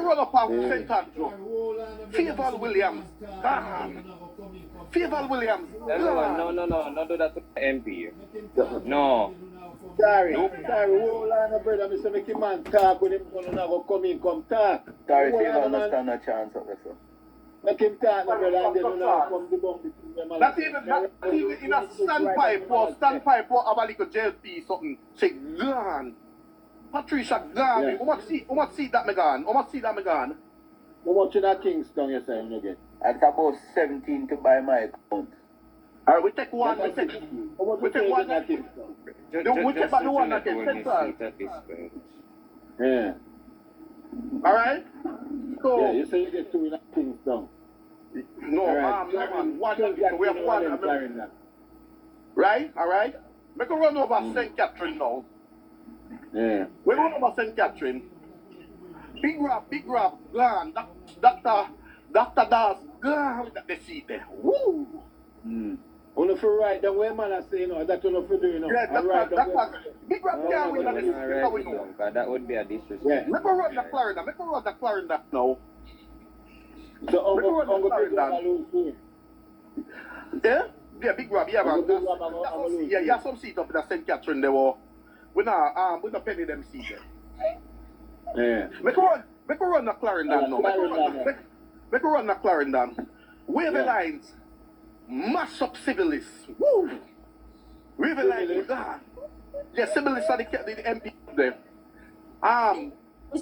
run up on St. Andrew. Favour Williams, gone. Favour Williams, gone. No, not do that to the MP. No. Sorry, hold on, brother. Mr. Mickey Man talk with him, go come in, come talk. Sorry, Favour understand a chance of this. Make him talk, brother, and then come debunk the Not even in a standpipe or have a little JLP something. Say, gone. Patricia, gone. Yeah. How much seat that me gone? How much in that Kingston, you're saying again? It's about 17 to buy my account. Alright, we take one. We take one. We take back the one that is central. Yeah. Alright? So, Yeah, you say you get two in that Kingston. No, man. One. We have one. Right? Alright? Make a run over St. Catherine now. Yeah. We run over St. Catherine. Big rap, gone. Dr. Das, gone. They see there. Woo! Only for right the way man I say, you know, that's what for doing. Yeah, big rap can't win No, that. that would be a disrespect. Yeah. Make a run the Clarendon now. So over Yeah, big rap, yeah, man. Yeah, you have some seat up in the St. Catherine there. We not penny them seat there. Yeah. Make a run the Clarendon now. Make a run the Clarendon. Wave the lines. Mash up civilists. Woo! Wave the lines. God. Yeah, civilists are the MP there. Mr.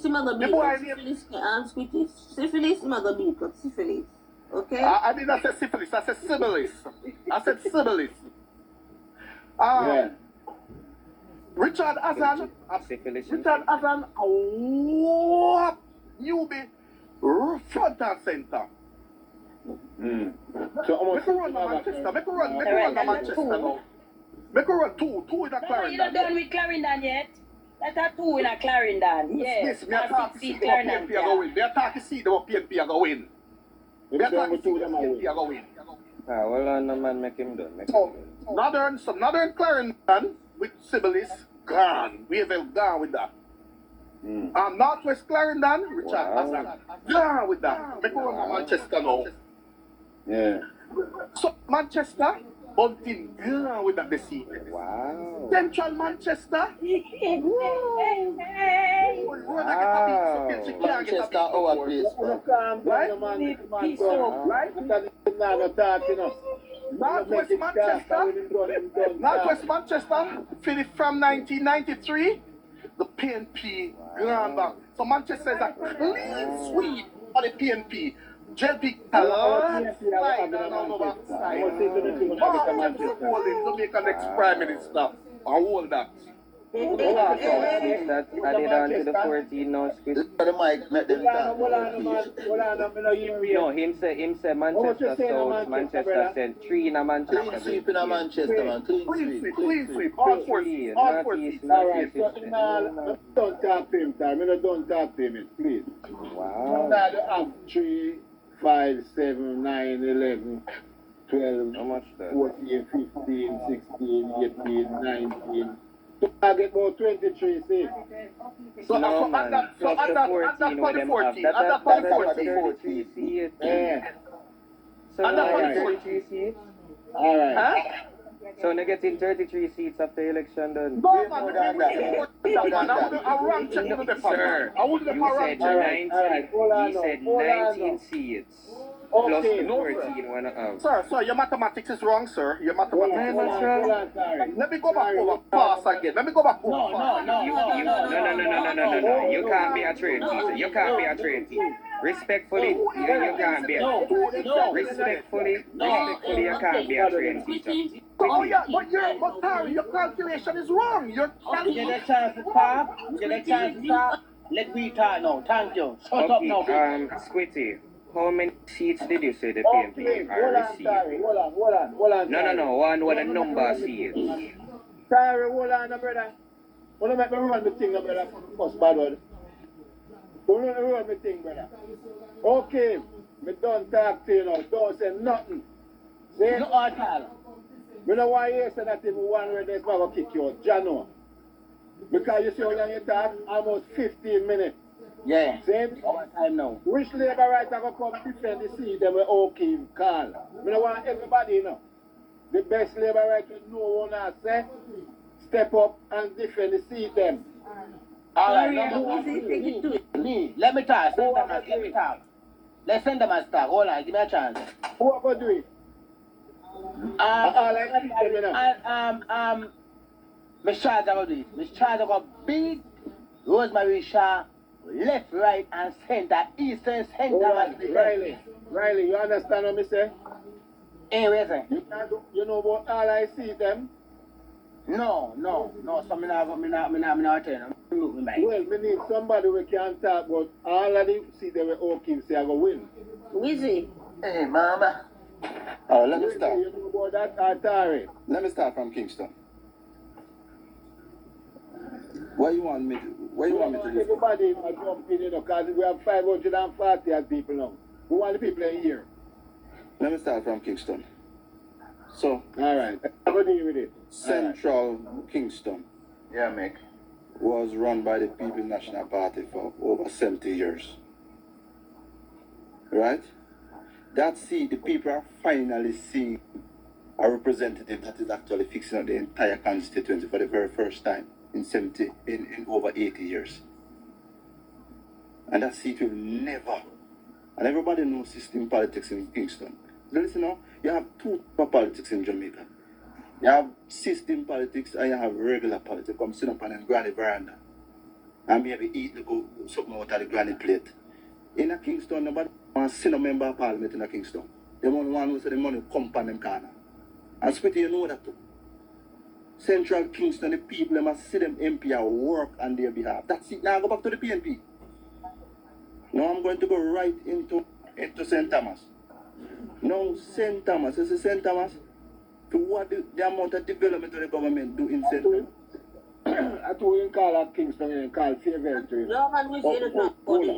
Magabi, syphilis, Magabi, syphilis. Okay? I didn't say syphilis, I said syphilis. Yeah. Richard Azan, you be front and center. So Make a run to Manchester. Make a run now. Make a run two in a Clarendon. You're not done with Clarendon yet. That's a two in a Clarendon. Yes. Yes, me attack to see the PNP are going. Me attack to see the PNP are going. Me attack to see the PNP are going. Well on, man, make him done. Northern Clarendon with Sybilis, gone. We have gone with that. Northwest Clarendon, Richard Azan, gone with that. Make a run to Manchester now. yeah. So Manchester, Bunting, gone with that this evening. Wow. Central Manchester. Manchester, our place. Northwest Manchester, finished from 1993. The PNP gone back. So Manchester is a clean sweep for the PNP. JLP slide down on the backside. Jamaica next Prime Minister. And hold that. That added on to the 14 now. The mic, let them talk. No, him say Manchester South, Manchester Centre, 3 in a Manchester. Clean sweep in a Manchester, man. Clean sweep. All forces. Alright, so don't talk to him, time. Don't talk to him, please. Wow. Now have 3, 5, 7, 9, 11, 12, How much that? 14, 15, 16, 18, 19. So I get about 23 seats. So No, man. at that 2014. Yeah. So And now that's 33 seats. Alright. Huh? So they're getting 33 seats after the election done. No, man. I wrong check to the Sir, I would have you said 19. Alright, hold on He now, said hold on 19 now. seats. Plus Okay, the no, 14 one out. Sir, your mathematics is wrong, sir. Your Hold on, mathematics. hold on, sorry. Let me go back over fast again. Let me go back over fast. No. You can't be a trained teacher. You can't be a trained teacher. Respectfully, you can't be a Respectfully, you can't be a trained teacher. Oh yeah, but Harry, your calculation is wrong. Your Get a chance to talk. Let me talk now. Thank you. Shut up now. Squitty, how many seats did you say the Okay, PNP are hold on, sorry. receiving? Hold on. No. One with a number of seats. Sorry, hold on, brother. Wanna make me run the thing, brother, first bad word. Wanna run the thing, brother. Okay, me don't talk to you now. Don't say nothing. See? No at all. Me know why you say that if one word is going to kick you out. Jano. Because you see how long you talk? Almost 15 minutes. Yeah. Same. Our time now. Which labor right are going to come defend the seat them with okay call? I don't want everybody, you know. The best labor right with no one has say, step up and defend the seat them. All right, Sorry, number I'm one. busy, take it to it. Lee, let me talk. Send them as, let me talk. Let's send them as talk. Hold on, give me a chance. Who are going to do it? All I see them, you know. Miss Charles about this. Miss Charles about big Rosemary Shaw, left, right, and center, eastern, center. Riley, you understand what I say? Hey, wait a second. You can't do, you know about all I see them? No. So me not tell you. Well, we need somebody we can talk about all of them see them with okay say I go win. Wizzy. Hey, mama. Alright, let me start. You know about that Atari? Let me start from Kingston. What you want me to do? Everybody jump in, you know, because we have 540 as people now. We want the people in here. Let me start from Kingston. So, All right. I'm going to deal with it. Central Kingston Yeah, Mick. was run by the People's National Party for over 70 years. Right? That seat, the people are finally seeing a representative that is actually fixing up the entire constituency for the very first time in over 80 years. And that seat will never, and everybody knows system politics in Kingston. Listen now, you have two types of politics in Jamaica. You have system politics and you have regular politics. Come sit up on the granny veranda and maybe eat something out of the granny plate. In a Kingston, nobody wants to see no member of parliament in a Kingston. They want one who say the money come on them corner. And Squitty, you know that too. Central Kingston, the people, they must see them MP and work on their behalf. That's it. Now I go back to the PNP. Now I'm going to go right into St. Thomas. Now St. Thomas, you see St. Thomas? To what the amount of development of the government do in St. Thomas? I told you call that Kingston and call favor to you. No, man, we say it not. Hold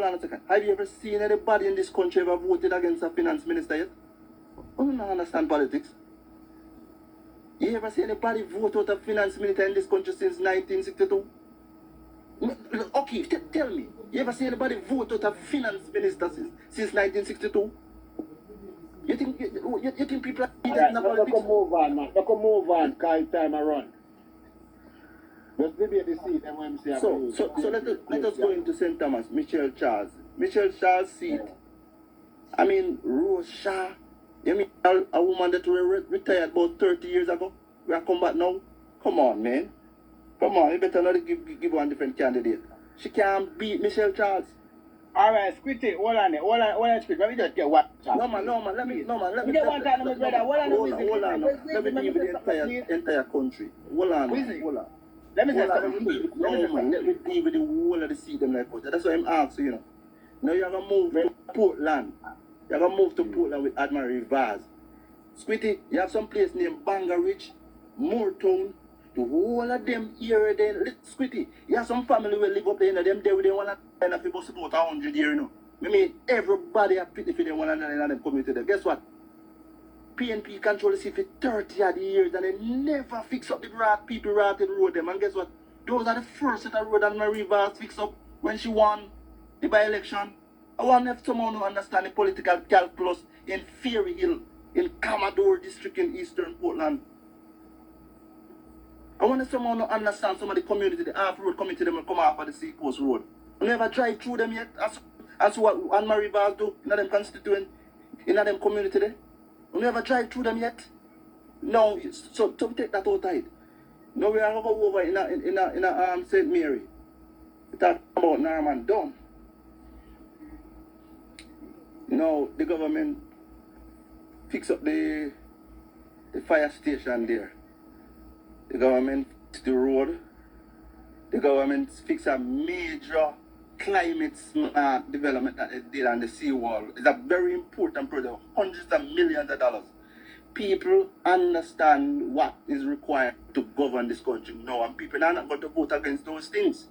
on a second. Have you ever seen anybody in this country ever voted against a finance minister yet? You don't understand politics. You ever see anybody vote out a finance minister in this country since 1962? Okay, tell me. You ever see anybody vote out a finance minister since 1962? You think people are in the politics? Let's move on, man. Let's move on, because time I run. Just debate the seat, MMC. So let us go into St. Thomas, Michelle Charles. Michelle Charles' seat. I mean, Rose Shaw. You mean a woman that retired about 30 years ago? We are come back now? Come on, man. Come on, you better not give one different candidate. She can't beat Michelle Charles. All right, Squitty, hold on, Squitty. Let me just get one. No man, let me get one time, my brother. Hold on. Let me deal with the entire country. Hold on. Let me say Let me deal with the whole of the seat them like that. That's why I'm asking, you know. Now you're gonna move to Portland. You're gonna move to Portland with Admiral Rivers. Squitty, you have some place named Banga Ridge, Moortown. The whole of them here then, Squitty, you have some family will live up there, them there, they want to end up about 100 years, you know. I mean, everybody have pity for them one another in them community there. Guess what? PNP control the city for 30 odd years and they never fix up the people rotted road them. And guess what? Those are the first set of road that Marie Vaz fix up when she won the by-election. I want if someone who understand the political calculus in Fairy Hill, in Commodore District in Eastern Portland. I want someone to understand some of the community, the half-road community, them will come off of the Seacoast Road. You never drive through them yet, as what Anne-Marie Vaz do in them constituent, in them community there. You never drive through them yet. No, so take that outside. Now we are going to go over in St. Mary. We talk about Norman Dunn. Now the government fix up the fire station there. The government fix the road. The government fix a major climate smart development that they did on the seawall. It's a very important project, hundreds of millions of dollars. People understand what is required to govern this country now, and people are not going to vote against those things.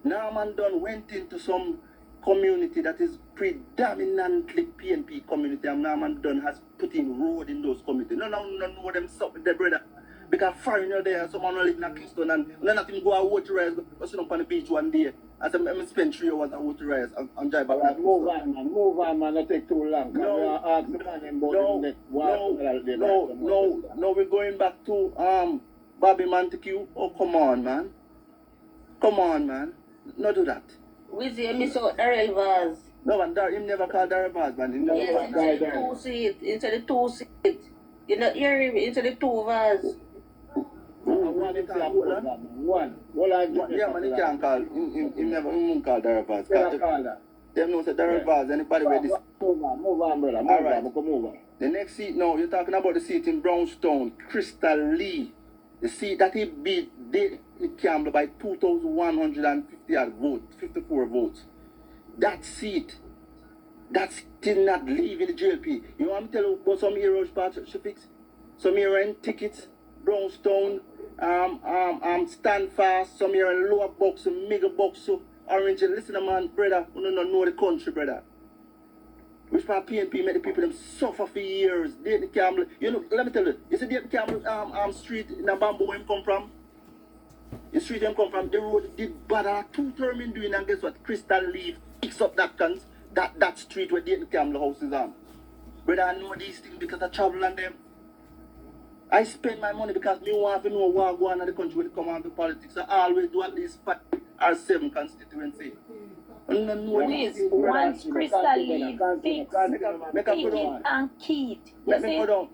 Norman Dunn went into some community that is predominantly PNP community, and Norman Dunn has put in road in those communities. No, them something there, brother. Because foreigner there, someone live in Kingston and when not him go and water rice, go sit up on the beach one day. I said, I spend 3 hours on water rice and drive back. Alright, move on, man. Don't take too long. No, Ask the man about the next no, we're going back to Bobby Montague. Oh, come on, man. Come on, man. Not do that. Wizzy, I miss out Darrell Vaz. No, man, him never called Darrell Vaz, man. He never Yes, called into the 2 seat. Into the 2 seat. You not hear him into the 2 Vaz. One. Yeah, man, he can't call. He never won't call Darrell Vaz. Call that. Them know say Darrell Vaz. Anybody where this. Move on, brother. Alright. Move on. The next seat now, you're talking about the seat in Brownstone, Crystal Lee. The seat that he beat David Campbell by 2,150 votes, 54 votes. That seat did not leave in the JLP. You want me to tell you about some heroes part she fix? Some here in tickets, Brownstone, Stand Fast, some here in Lower Box, Mega Box, Orange. Listen, man, brother, you don't know the country, brother. Which part PNP made the people them suffer for years. David Campbell, you know, let me tell you, you see David Campbell street in the Bamboo where him come from? The street him come from, the road did bad 2 term in doing, and guess what? Crystal Leaf picks up that street where David Campbell house is on. Brother, I know these things because I travel on them. I spend my money because me want to know what go on in the country when it come on to politics. I always do at least 5 or 7 constituency. Please, once Crystal Leaf fix Ticket and Keith. You see, and top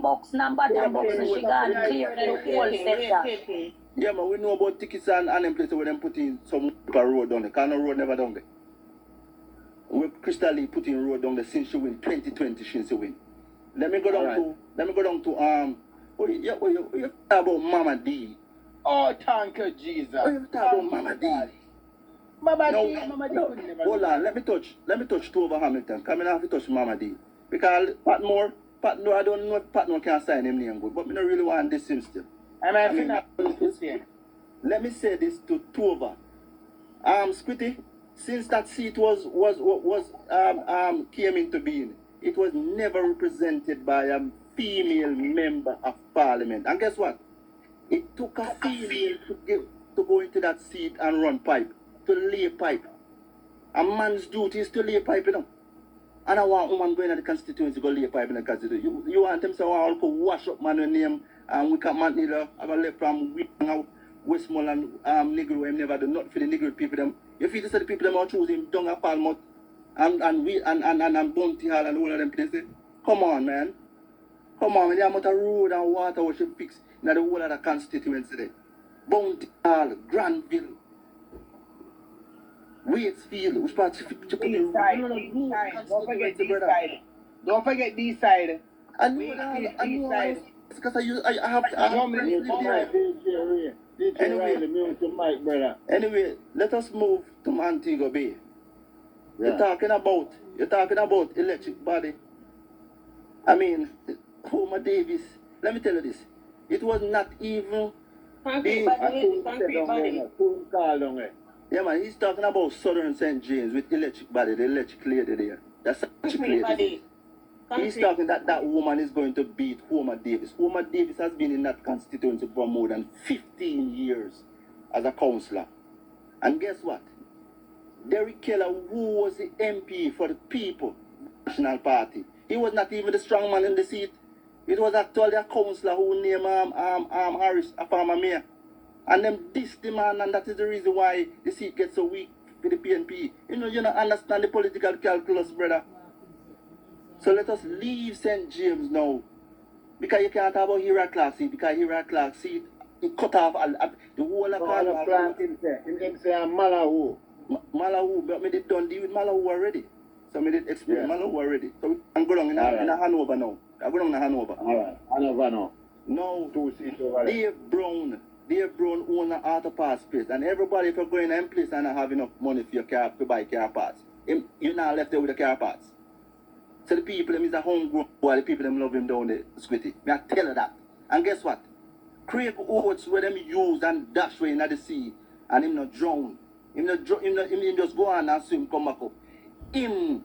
box, bottom box, and she got clear the whole section. Yeah, man, we know about tickets and them places where them put in some road down there. Because no road never down there. When Crystal Lee put in road down there since she win 2020, she win. Let me go down to you talk about Mama D. Oh, thank you, Jesus. You talk about Mama D. Mama No, D, Mama D no, could never hold on, let me touch two over Hamilton. Come in, I have to touch Mama D. Because Pat Moore, I don't know if Pat Moore can sign him name good, but I don't really want this system. I mean, let me say this to Tova. Squitty, since that seat came into being, it was never represented by a female member of parliament. And guess what? It took a female to go into that seat and run pipe, to lay pipe. A man's duty is to lay pipe, you know. And I want a woman going to the constituency to go lay pipe in the constituency. You want them to say, I'll go wash up man name, and we can't man neither have a left from Westmoreland, Negro, him never do nothing for the Negro people them. You feel to say the people them are choosing down a Palmouth and Bounty Hall and all of them places. Come on, man. Come on, man. There are much road and water we should fix in the whole of the constituency there. Bounty Hall, Granville, Waitsfield, which part you put in Don't forget these side. Don't forget these side. I know. Because I have Anyway, let us move to Montego Bay. Yeah. You're talking about electric body. I mean, Homer Davis. Let me tell you this. It was not even Concrete body. Yeah, man, he's talking about Southern St. James with electric body, the electric lady there. That's electric lady. He's talking that woman is going to beat Homer Davis. Homer Davis has been in that constituency for more than 15 years as a councillor. And guess what? Derek Keller, who was the MP for the People National Party, he was not even the strong man in the seat. It was actually a councillor who named Harris a former mayor. And them dissed the man, and that is the reason why the seat gets so weak for the PNP. You don't understand the political calculus, brother. So let us leave St. James now. Because you can't talk about Hera Clark seat, because Hera Clark seat, it cut off the whole of Carnival. Him say Malawu. Malawu, but me did done deal with Malawu already. So me did explain Malawu already. So I'm going in a Hanover now. I'm going in a Hanover. Alright, Hanover now. No, 2 seats over there. Dave Brown own an auto pass place. And everybody, if you're going in place and not have enough money for your car to buy car parts, you're not left there with the car parts. So the people, them is a homegrown boy, the people, them love him down there, Squitty. Me I tell you that. And guess what? Craig Oates, where them use and dash way in the sea, and him not drown. Him just go on and swim, come back up. Him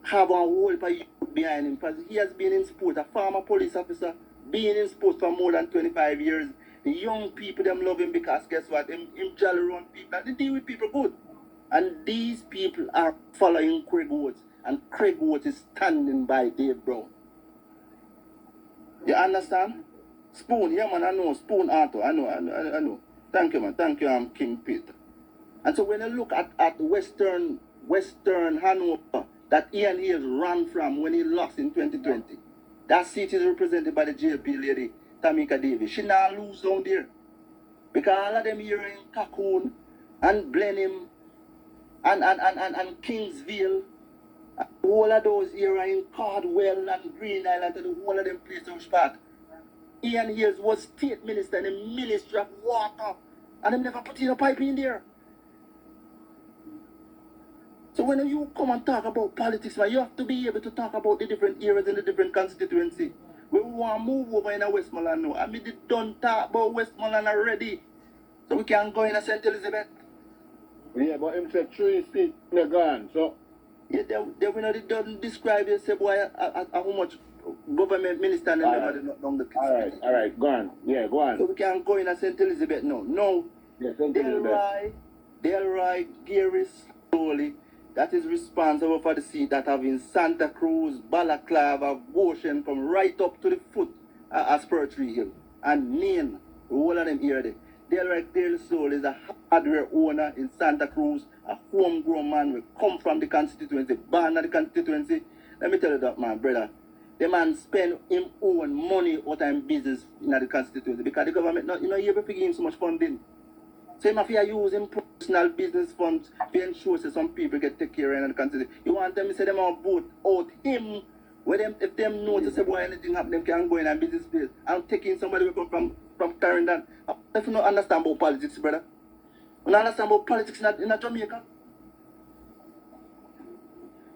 have a whole for you behind him, because he has been in sport, a former police officer, being in sports for more than 25 years. The young people, them love him because guess what? Him jolly around people. And they deal with people good. And these people are following Craig Oates. And Craig Oates is standing by Dave Brown. You understand? Spoon, yeah man, I know. Spoon Arthur, I know. Thank you man, thank you, King Peter. And so when you look at Western Hanover that Ian Hayes ran from when he lost in 2020, that seat is represented by the JLP lady, Tamika Davis. She now lose down there. Because all of them here in Cocoon and Blenheim and Kingsville, and all of those here in Cardwell and Green Island and all of them places spot. Ian Hayes was state minister in the Ministry of Water, and them never put in a pipe in there. So when you come and talk about politics, man, you have to be able to talk about the different areas in the different constituency. We want to move over in Westmoreland now. I mean, they don't talk about Westmoreland already. So we can go in St. Elizabeth. Yeah, but him said 3 seats in the gun, so... Yeah, they don't describe it, say, boy, how much government minister and everybody not down the All right, go on. Yeah, go on. So we can go in St. Elizabeth now. No, Yeah, St. Elizabeth. Delroy, Gary Slowly, that is responsible for the seat that have in Santa Cruz, Balaclava, Goshen, come right up to the foot of Spurtree Hill. And Maine, the whole of them here there. Delroy Gary Slowly is a hardware owner in Santa Cruz, a homegrown man will come from the constituency, born at the constituency. Let me tell you that, man, brother. The man spend him own money out of business in the constituency because the government not, able to give him so much funding. So him have to use him personal business funds to ensure that some people get take care of the constituency. You want them to say them all vote out him, where them if them know to say boy anything happen, them can go in a business place and taking somebody who come from Clarendon. If you don't understand about politics, brother. You don't understand about politics in Jamaica.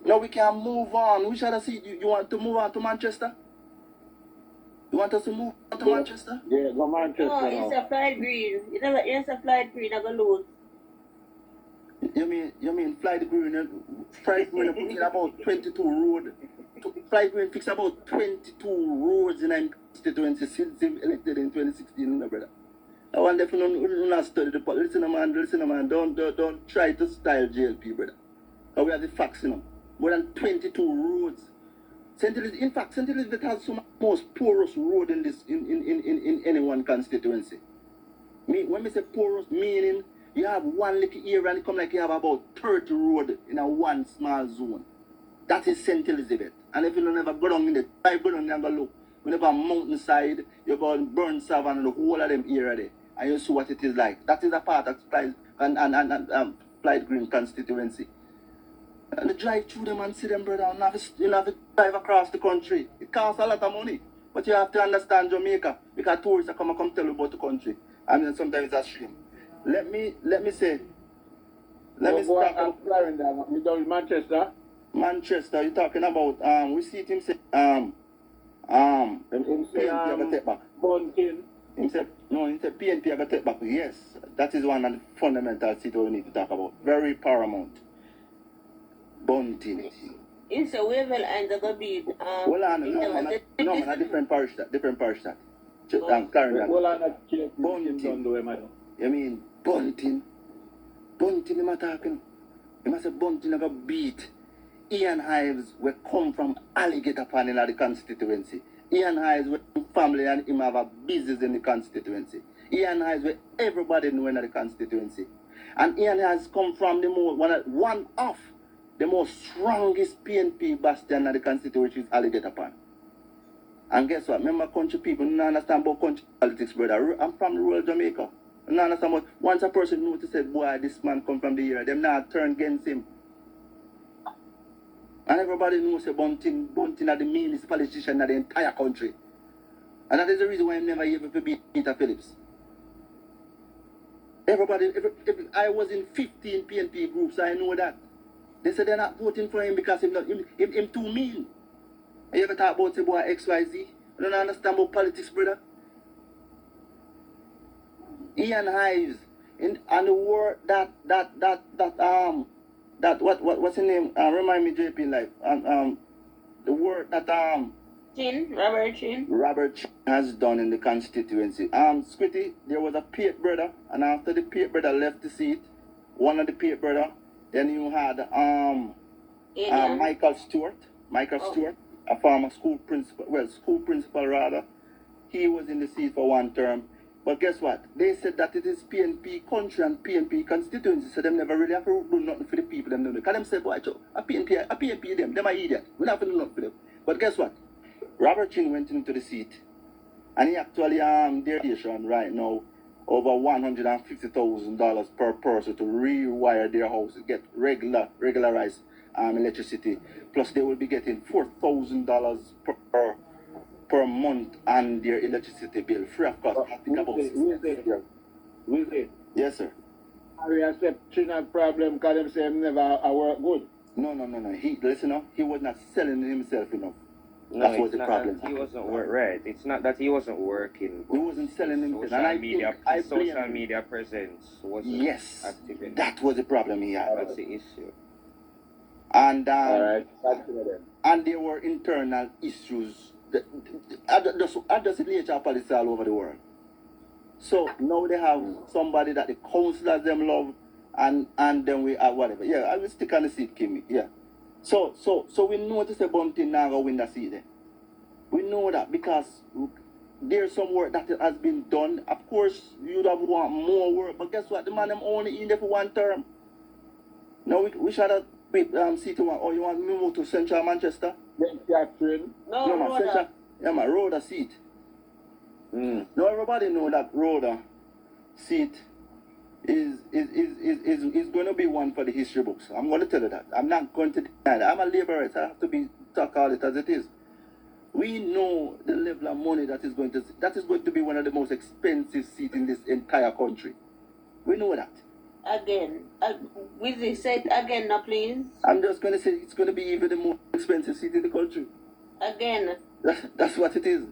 Now we can move on. We shall see. You want to move on to Manchester? You want us to move on to Manchester? Yeah, go Manchester. No, it's a flight green. It's a flight green, I go lose. You mean Flight Green? Flight Green put in about 22 road. Flight Green fix about 22 roads in a constituency since he elected in 2016, brother. I want if you not study the politics. Listen, man. Don't try to style JLP, brother. Because we have the facts, More than 22 roads. In fact, St. Elizabeth has some most porous road in this in any one constituency. When we say porous, meaning you have one little area and it come like you have about 30 road in a one small zone. That is St. Elizabeth. And if you don't ever go down in the drive, go down there and go look. Whenever a mountainside, you go and burn Savannah and the whole of them area there. And you see what it is like. That is a part of Flight Green constituency. And you drive through them and see them, brother, and you have to drive across the country. It costs a lot of money. But you have to understand Jamaica, because tourists are come tell you about the country. And then sometimes it's a shame. Let me say. Let me start with Clarendon. You down in Manchester? Manchester, you're talking about we see it him say PNP I got take back. Bunting. He said PNP I got take back. Yes. That is one of the fundamental things we need to talk about. Very paramount. Bunting. It's a Wavel and the Gabid. Hold on, no, man, a different parish that. Clarendon. Hold on, Bunting. You mean Bunting? Bunting, him a talking. He must say Bunting never beat Ian Hives will come from Alligator Pan in the constituency. Ian Hives with family and him have a business in the constituency. Ian Hives with everybody know in the constituency. And Ian has come from the one of the most strongest PNP bastion in the constituency, which is Alligator Pan. And guess what? Remember country people don't understand about country politics, brother. I'm from rural Jamaica. I don't understand about once a person knows to say, boy, this man come from the area, them now turn against him. And everybody knows that Bunting are the meanest politician in the entire country. And that is the reason why I'm never able to beat Peter Phillips. I was in 15 PNP groups, I know that. They said they're not voting for him because him too mean. You ever talk about say boy XYZ? You don't understand about politics, brother. Ian Hives and the word what's his name? Remind me JP Life. The word that Robert Chin. Robert Chin has done in the constituency. Squitty, there was a Pate brother, and after the Pate brother left the seat, one of the Pate brother, then you had Michael Stewart, a former school principal rather. He was in the seat for one term. But guess what? They said that it is PNP country and PNP constituency, so them never really have to do nothing for the people them do. Because them said, boy, a PNP them are idiot. We don't have to do nothing for them. But guess what? Robert Chin went into the seat, and he actually their nation right now over $150,000 per person to rewire their house, get regularized electricity. Plus they will be getting $4,000 per month on their electricity bill, free of cost. I think about Weezy. Yes, sir. We accept China problem because them say him never work good. No. Listen up. He was not selling himself enough. No, That's what it's the not problem. that he wasn't right. It's not that he wasn't working. He wasn't selling himself. Social And I media, think I social blame media presence wasn't Yes, active enough. that was the problem he had. That's the issue. And All right. That's it then. and there were internal issues. I just nature of politics all over the world. So now they have somebody that the councillors them love, and then we have whatever. Yeah, I will stick on the seat, Kimmy. Yeah. So we know to say Bunting now go win the seat there. We know that because there's some work that has been done. Of course, you'd have want more work, but guess what? The man them only in there for one term. Now we should have seat one. Oh, you want me move to Central Manchester? Catherine. No, man, Central. Yeah, man, Rhoda seat. Now everybody know that Rhoda seat is going to be one for the history books. I'm going to tell you that. I'm not going to deny that. I'm a laborer, so I have to talk all it as it is. We know the level of money that is going to be one of the most expensive seats in this entire country. We know that. Again. Weezy, say it again now, please. I'm just going to say it's going to be even the most expensive seat in the country. Again. That's what it is.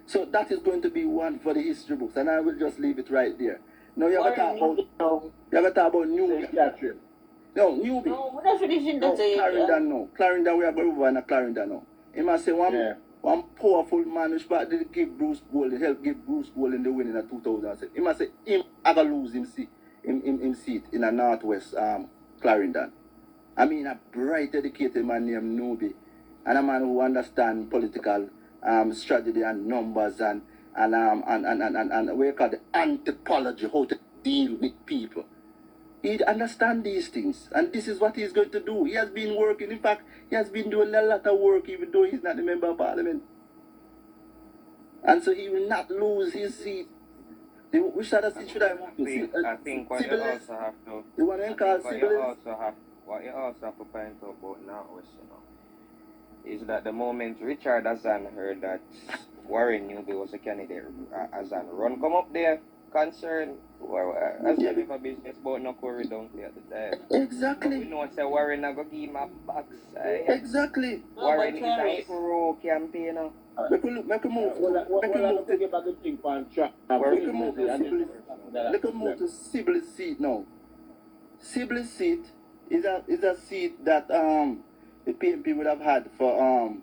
So that is going to be one for the history books, and I will just leave it right there. Now you have to talk about Newbie. Catherine. No, Newbie. No, we're not finishing No, that. Clarendon, no. Clarendon, we are going over in Clarendon now. He must say one powerful man which part did give Bruce Gold, help give Bruce Gold in the winning of 2007. He must say him ever lose him seat in a northwest Clarendon. I mean a bright educated man named Newbie, and a man who understands political strategy and numbers and we call the anthropology, how to deal with people. He understands these things, and this is what he's going to do. He has been working. In fact, he has been doing a lot of work, even though he's not a member of parliament. And so he will not lose his seat. Which other seat should I move to? I think what you also have to. The one in called What you also have to point out about Northwest, is that the moment Richard Azan heard that Warren Newby was a candidate, Azan run come up there, concerned, as well if a business about no Corey Dunkley at the time. Exactly. We know say Warren not going to give him a backside. Exactly. Warren is a pro campaigner. Make a move to Sibley's seat now. Sibley's seat is a seat that the PNP would have had for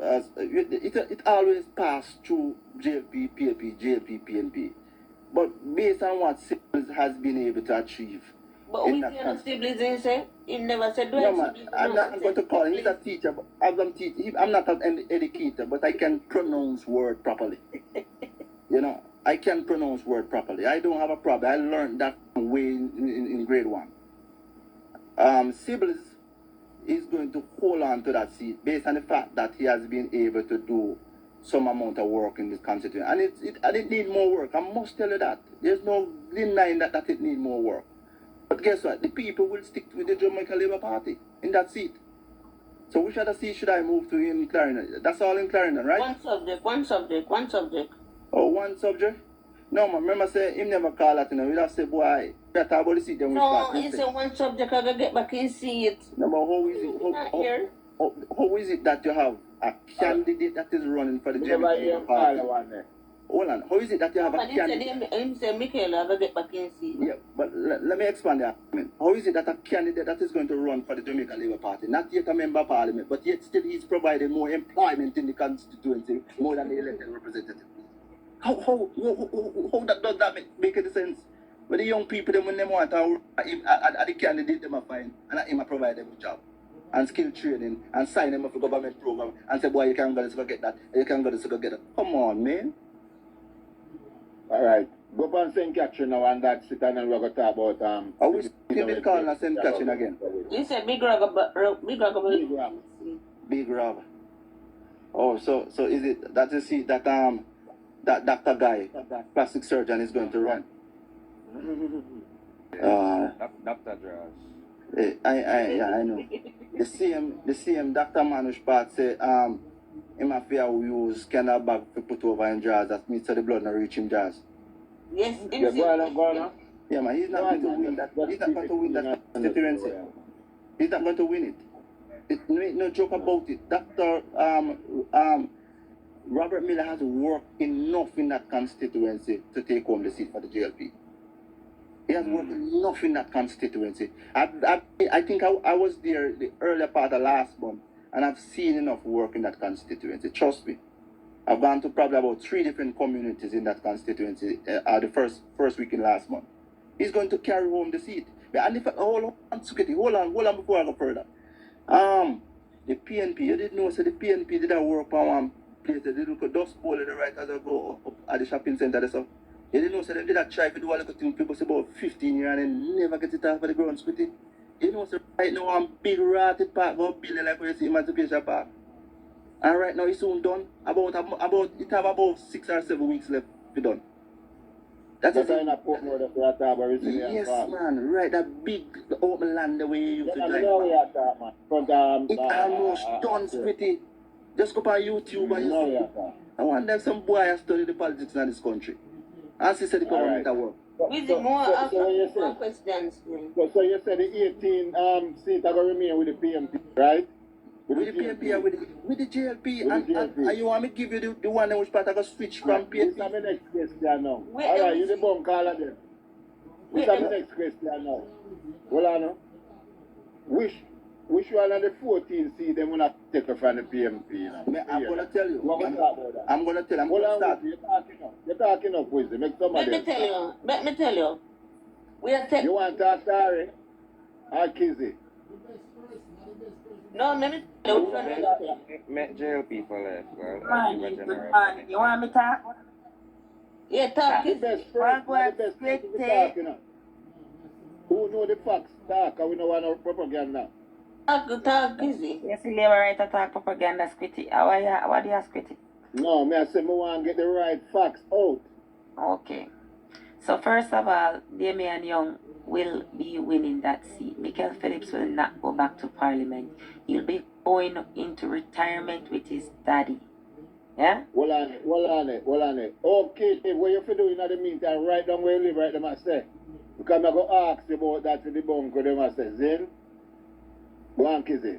it always passed through JLP, PNP. But based on what Sibley's has been able to achieve. But we see on siblings, say? He never said, do no, man, I'm not going to call him. He's a teacher. But I'm not an educator, but I can pronounce word properly. I can pronounce word properly. I don't have a problem. I learned that way in grade 1. Sibley's is going to hold on to that seat based on the fact that he has been able to do some amount of work in this constituency. And it needs more work. I must tell you that. There's no denying that it needs more work. But guess what? The people will stick with the Jamaica Labour Party in that seat. So which other seat should I move to in Clarendon? That's all in Clarendon, right? One subject. Oh, one subject? No, man. Remember, say, him never call that, We'll have to say, boy, better about the seat, then we start. No, he said one subject, I gotta get back in seat. No, but how is it? How is it that you have a candidate that is running for the Jamaica Labour Party? hold on. How is it that you have a But he said candidate? him said Michael have to get back in seat. Yeah, but let me expand the argument. How is it that a candidate that is going to run for the Jamaican Labour Party, not yet a member of parliament, but yet still he's providing more employment in the constituency more than the elected representative? How does that make any sense? But the young people, them, when they want to at the candidate, them are fine, and him provide them a job and skill training and sign them up for government program and say, boy, you can go this go get that, you can go this go get that. Come on, man. All right. Go up and St. Catherine now and that's it, and then we're going to talk about Are we still calling us St. Catherine again? He said Big Rock. Big Rob. Oh, so is it that you see that that doctor guy, plastic surgeon, is going to run? Dr. Draws. I know. The same Dr. Manush Part say him affair we use scanner bag to put over in jars that means so the blood not reach him jars. Yes, Yeah, go on. Yeah, man, he's not going to win that. He's not going to win that constituency. He's not going to win it. No joke about it. Dr. Robert Miller has worked enough in that constituency to take home the seat for the JLP. He has worked enough in that constituency. I think I was there the earlier part of last month, and I've seen enough work in that constituency. Trust me. I've gone to probably about 3 different communities in that constituency the first week in last month. He's going to carry home the seat. And if hold on before I go further. The PNP, you didn't know, so the PNP did that work on one place. They did look at dust bowl the right as I go up at the shopping center. So you didn't know, so they did that try to do a little thing. People say about 15 years and they never get it off of the ground splitting. You know, so right now one big rotted park go building like where you see Emancipation Park. And right now it's soon done. It have about 6 or 7 weeks left to be done. That's That's it. in a port more that we are talking about resilient Yes, farm. man. Right, that big open land the way you used to Yeah, drive. know we are talking, man. From It almost done, Smitty. Just go on YouTube and you No, see. we are talking. I wonder if some boy has studied the politics in this country. And she said the government at work. With the more questions. So you said the 18 seat are going to remain with the PMP, right? With the PNP and with the JLP, and you want me to give you the one in which part I got switch from This is PNP? my next question now. Wait, Alright, you the bunk call of them. This is my next question now. Hold on now. Which one of the 14 seat they want to take from the PMP, you know? I'm going to tell you. What we talk about that? I'm going to tell you. I'm Hold going to on, start. you're talking up, Wisdom. Make some of Let them. me tell you. We are You want to talk to Harry? Or Kizzy? No, let me tell you. Met JLP for life, well. You want me to talk? Yeah, talk The is best friend, the best people to talk, you know. Who know the facts? Talk, and we don't want no propaganda. talk easy. You see, Labour right attack propaganda squitty. What do you squitty? No, me I say me want to get the right facts out. Okay. So first of all, Damian Young will be winning that seat. Michael Phillips will not go back to Parliament. He'll be going into retirement with his daddy. Yeah? Hold on it. Okay, what you for doing in the meantime, right down where you live, right them I say. Because I go ask you about that to the bunker, them I say, Zen, go on, Kizzy.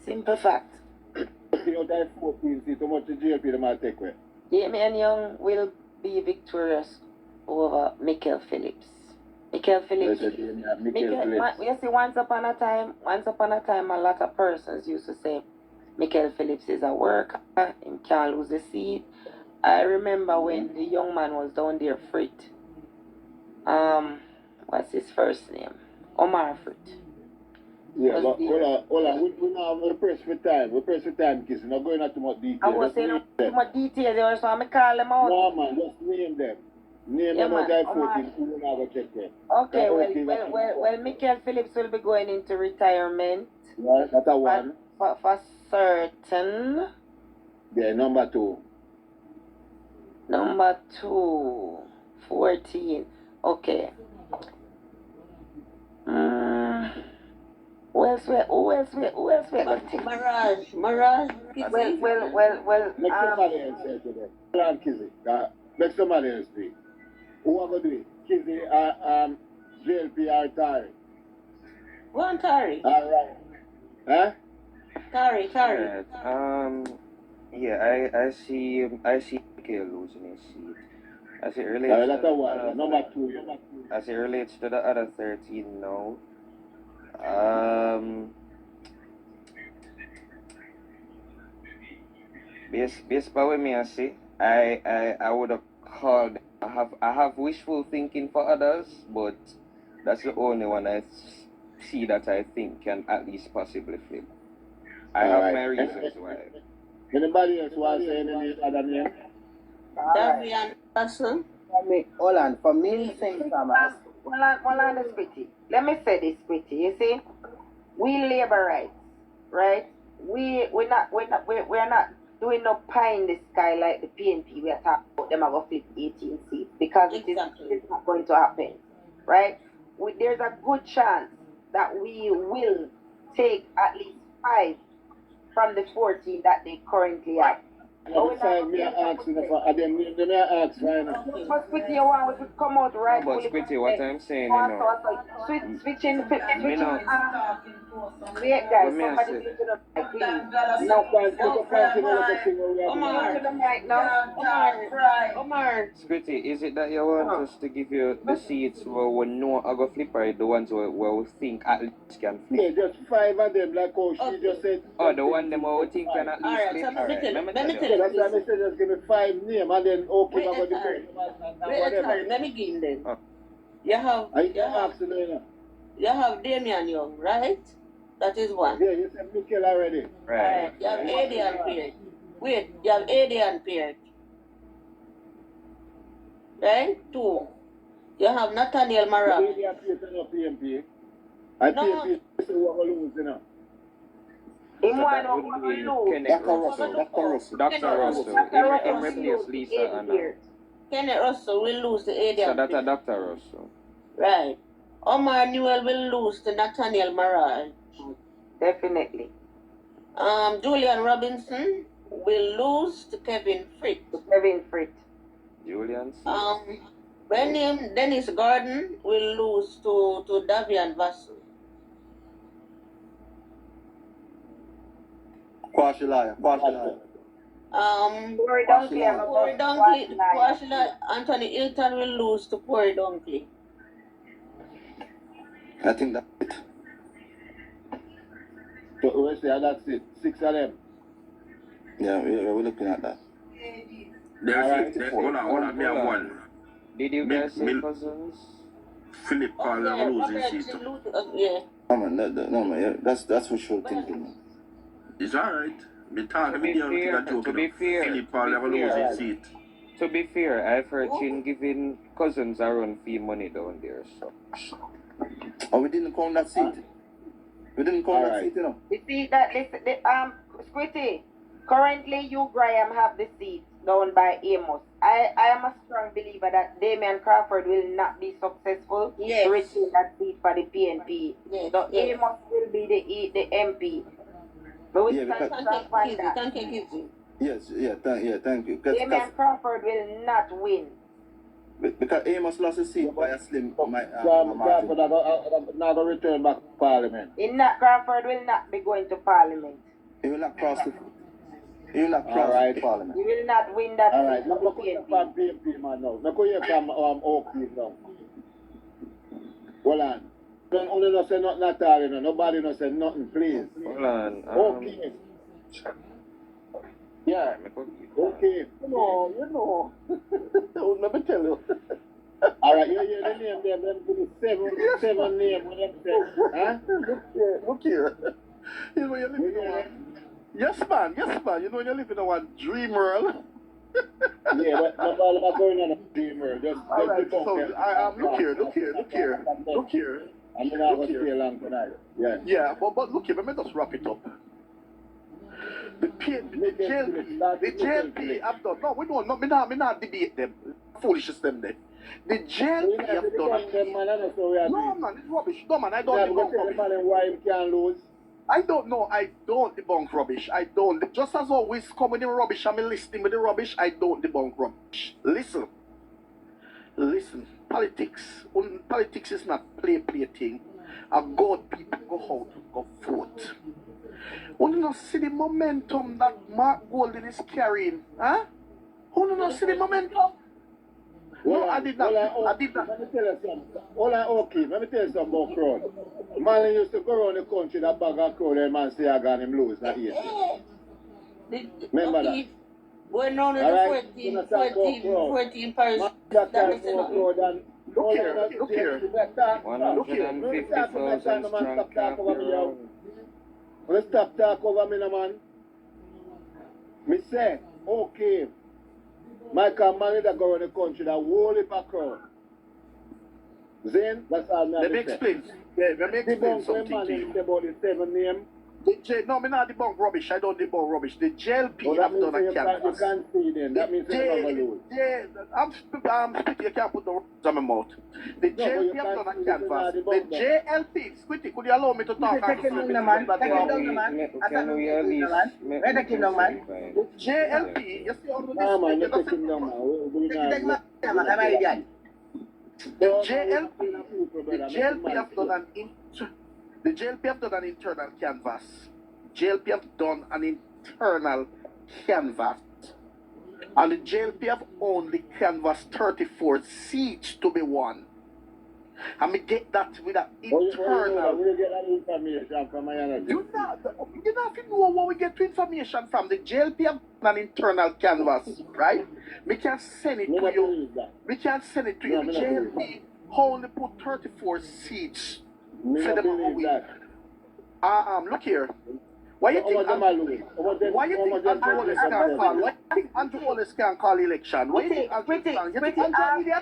Simple fact. You know that 14 seats, how much the JLP them I take away? Damian Young will be victorious over Michael Phillips. Michael Phillips. You see, once upon a time, a lot of persons used to say Michael Phillips is a worker, him can't lose the seat. I remember when the young man was down there, Frit. What's his first name? Omar Frit. Yeah, but hold on. We now press for time. We press for time, Kizzy. Not going into too much detail. I was saying too much details, so I'm call them out. No, man, just name them. Name them out of 14 who will never check them. Okay, well, Michael Phillips will be going into retirement. Right, that's a one. For certain. Yeah, number 2. Number 2, 14. Okay. Who else we gonna take? Mirage. Well, Make somebody else say to them. Hold on, Kizzy. Make somebody else do it. Who are going to do it? Kizzy, JLP or Tari? Go on, Tari. All right. Huh? Tari. Yeah, I see JLK losing his seat. As it All relates right, to that's the a one. other, Number two. as it relates to the other 13 now, based by what me I say, I would have called. I have wishful thinking for others, but that's the only one I see that I think can at least possibly flip. I All have right. my reasons why. Anybody else want to say any other name? Davian Russell. Hold on, for me, St. Thomas. Well, on this pretty. Let me say this pretty. You see, we labor rights, right? We're not doing no pie in the sky like the PNP. We are talking about them are going to flip 18 seats because Exactly. it's not going to happen, right? There's a good chance that we will take at least 5 from the 14 that they currently have. Every time me ask you for them me ask right now. But with your one, we could come out right. But Squitty, what I'm saying, you know, Switching. me know. Wait, guys, What me I somebody say? do the mic, please. No, can't continue Omar, to the mic now. Omar. Squitty, is it that you want us to give you the seats where we know are going to flip, or the ones where we think at least can Yeah, flip? just 5 of them, like how she just said. Oh, the one them where we think can at least Alright, flip? so let me Alright, let me tell tell you. you. That's why I said just give me 5 names and then okay, Wait I'm going a to turn. do Wait a whatever. turn. Let me get in then. Oh. You have I asked you now. you have Damian Young, right? That is one. Yeah, you said Mikkel already. Right. You have AD and Peart. Wait, you have AD and Peart. Right? 2. You have Nathaniel Marab. Maybe I play no PNP. I No. PNP is what we lose, you know. In So one that of would be them, Kenneth Dr. Russell. Dr. Russell. Dr. Russell. Him replace Lisa and now. Kenneth Russell will lose to AD So and that's a Peart. Dr. Russell. Right. Omar Newell will lose to Nathaniel Marab. Definitely. Julian Robinson will lose to Kevin Fritz. Kevin Fritz. Julian. Dennis Gordon will lose to Davian Vassell. Quashilaya. Corey Dunkley, I'm Corey about Dunkley, to watch live. Anthony Hilton will lose to Corey Dunkley. I think that's it. So we say that's it. 6 of them. Yeah, we're looking at that. Hold on, me have one. Did you guys say Cousins? Philip Paul have losing seat. Yeah. No man, yeah, that's for sure thinking. It's alright. Me talking To be with you, fair, joke. to be fair, Philip Paul have to be fair. losing seat. To be fair, I've heard Chin giving Cousins a run fee money down there, so. Oh, we didn't count that seat. We didn't count that seat, you know. You see that? Listen, Squitty. Currently, you Graham have the seat down by Amos. I am a strong believer that Damian Crawford will not be successful Yes. to retain that seat for the PNP. Yes, So yes. Amos will be the MP. But we Yeah, can because- find that. Yes, thank you. Damian Crawford will not win. Because Amos lost his seat by a slim margin. Crawford not going to return back to Parliament. Crawford will not be going to Parliament. He will not cross the Alright. Parliament. He will not win that All right, seat look for the at PNP. PNP man now. Look at from Oakley now. Hold on. Don't only not say nothing at all, you know. Nobody not say nothing, please. Hold on. Okay. Yeah. Okay. You know. Let me tell you. All right, you the name there. Let me give you 7 names. What them say? Huh? Look here. You know you're living in one. Yes, man. You know you're living in one dream world. Yeah, but nobody not going on a dreamer. Just Alright, be focused. so look here. I'm not going to stay long tonight. Yeah. Yeah, but look here, let me just wrap it up. The JLP have done. No, we don't. No, me not debate them. Foolishness them there. The JLP have done. No, man, it's rubbish. No, man, I don't debunk rubbish. Why he can't lose? I don't know. I don't debunk rubbish. I don't. Just as always, coming in rubbish, I'm listening with the rubbish. I don't debunk rubbish. Listen. Politics is not play thing. A God people go out, go vote. When you not see the momentum that Mark Golden is carrying, huh? Who no, see the momentum. No, I did not. I did not. Let me tell you something. Hold on, okay. Let me tell you something about crowd. Man used to go around the country, that bag of crowd, and man say I got him lose that year. Remember that? When on the Alright, 14 parish, That that time is more enough. crowd than... Look here. 150,000 strong capital. Let's stop talk over me, no, man. Me say, okay. Michael manager go around the country, that whole heap of crowd. Then, that's all me Let me have to say. explain. Yeah, let me explain something to you. About the 7 name. No, me not debunk rubbish. I don't debunk rubbish. The JLP Well, that have means done a you canvas. can't see then. That means you're not going to lose. I'm speaking. You can't put the words on my mouth. The JLP have done a canvas. The JLP, Squitty, could you allow me to talk? Take him down, man. Take him down, man. Can we at least Where take him down, man? The JLP, you see all the No, man, you this. take him down, man. Take him down, man. I'm an idiot. The JLP have done an internal canvas. JLP have done an internal canvas. And the JLP have only canvassed 34 seats to be won. And we get that with an internal. We get that information from my energy. You not have to know where we get information from. The JLP have done an internal canvas, right? We can send it to you. We can send it to you. The JLP only put 34 seats for them to win. Look here. Why you think Andrew Wallace can't call? Why you think Andrew Wallace can't call election? Why you think Andrew can't? You think Andrew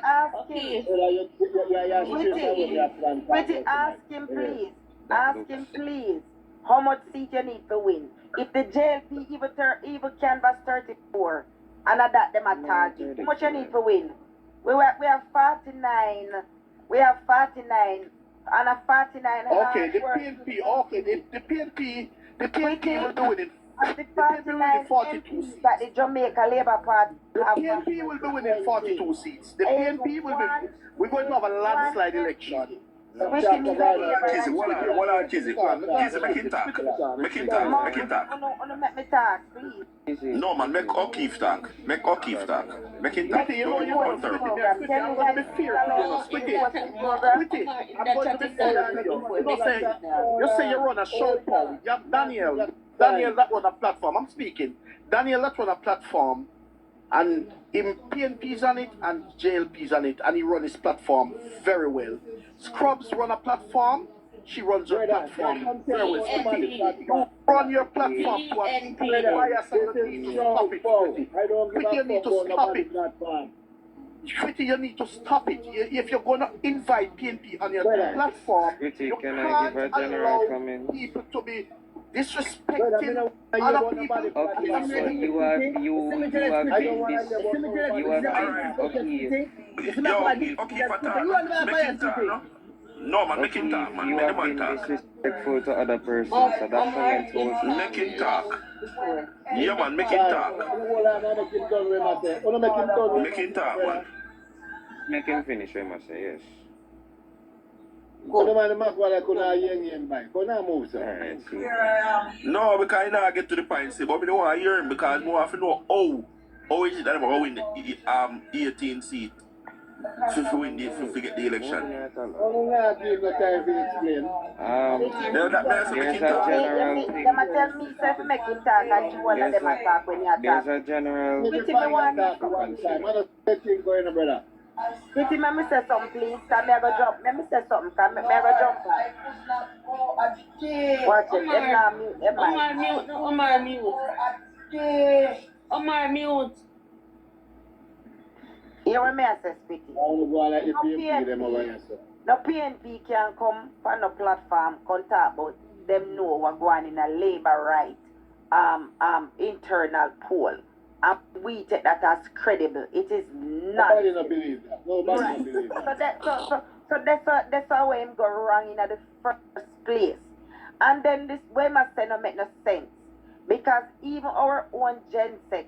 idiot? Pretty, ask him please. Ask him please. How much seat you need to win? If the JLP even canvas 34, and at that them a target, how much you need to win? We have 49. We have 49 and a 49. Okay, the PNP. The PNP will do it. And the 49 MPs that the Jamaica Labour Party The have. PNP will be winning 42 seats. The PNP will be. We're going to have a landslide election. Kizzy, what are Kizzy? Kizzy, make it talk. Make it talk, please. No, man, make O'Keefe talk. Make O'Keefe talk. Make it talk. You know, I'm going to be fair to you. I'm going to be fair to you. You say you run a show pow. You have Daniel that run a platform. I'm speaking. Daniel that run a platform. And him PNP's on it and JLP's on it. And he run his platform very well. Scrubs run a platform. She runs her platform very well. You run your platform to inspire some of the people. Stop it, Pretty, you need to stop it. Pretty, you need to stop it. If you're going to invite PNP on your platform, you can't allow people to be disrespecting other people. Okay, so you are being No, man, make it talk, man. You Make have the been man talk. disrespectful to other persons, so that comment was Make it talk. Yeah, man, make it talk. Make it talk, man. Make him finish, I must say, yes. Alright, see. No, because I not get to the point, say, but I don't want to hear him because I want to know how is it that I'm going to win the 18 seat to get the election. There's a general thing. Them a tell me say to make him talk and you all of them a talk when you There's talk. a general Pretty, let me say something, please. Can me go jump? Let me say something. Can me go jump? Watch it. Them not mute. Omar mute. Here what me I say, Pretty. No PNP can come on a platform, can talk about them know what going in a labor right internal poll. And we take that as credible. It is not. Nobody don't believe that. Nobody don't believe that. So that's how him go wrong in the first place. And then this way must say no make no sense. Because even our own Gensec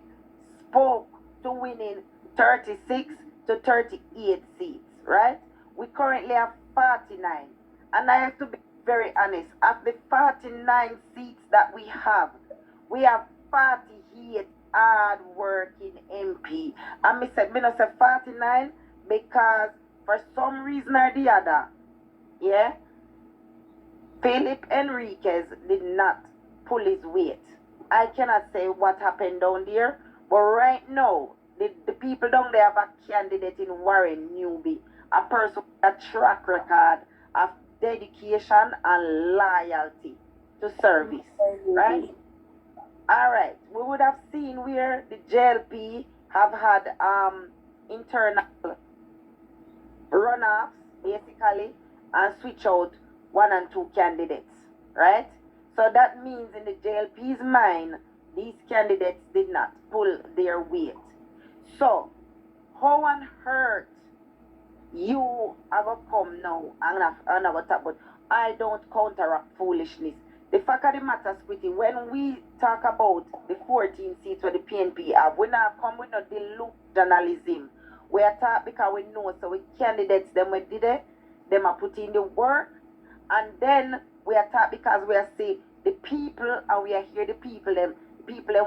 spoke to winning 36 to 38 seats, right? We currently have 49. And I have to be very honest, of the 49 seats that we have 48 hard working MP. And me said, me not say 49 because for some reason or the other, yeah, Philip Enriquez did not pull his weight. I cannot say what happened down there, but right now, the people down there have a candidate in Warren Newby, a person with a track record of dedication and loyalty to service, right? Alright, we would have seen where the JLP have had internal runoffs, basically, and switch out 1 and 2 candidates, right? So that means in the JLP's mind, these candidates did not pull their weight. So, how on earth you have come now and I'm going to talk about I don't counteract foolishness. The fact of the matter, Squitty, when we talk about the 14 seats where the PNP have, we not come with no delusionalism. We are talking because we know, so we candidates, them we did it, them are put in the work, and then we are talking because we are saying the people, and we are here the people them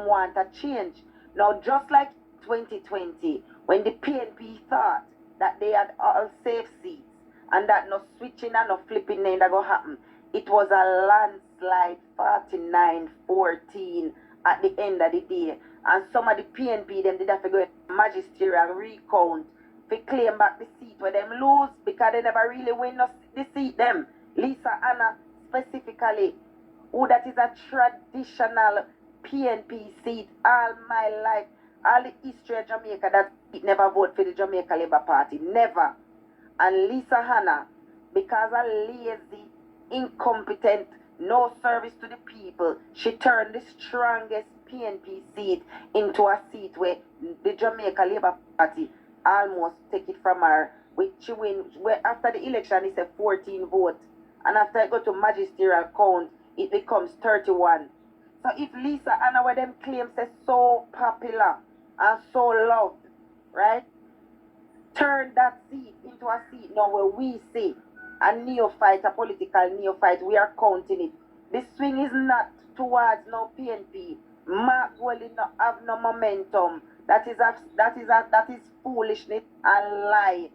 want a change. Now, just like 2020, when the PNP thought that they had all safe seats, and that no switching and no flipping ain't that go happen, it was a landslide 49-14 at the end of the day. And some of the PNP them did have to go magisterial recount to claim back the seat where them lose because they never really win the seat them. Lisa Anna specifically, who that is a traditional PNP seat all my life, all the history of Jamaica, that it never vote for the Jamaica Labour Party, never. And Lisa Hanna, because of lazy, incompetent, no service to the people, she turned the strongest PNP seat into a seat where the Jamaica Labour Party almost take it from her. Which she win, where after the election it's a 14 vote, and after it go to magisterial count, it becomes 31. So if Lisa Anna, where them claims is so popular and so loved, right? Turn that seat into a seat now where we say a neophyte, a political neophyte, we are counting it. The swing is not towards no PNP. Mark will not have no momentum. That is foolishness and lie.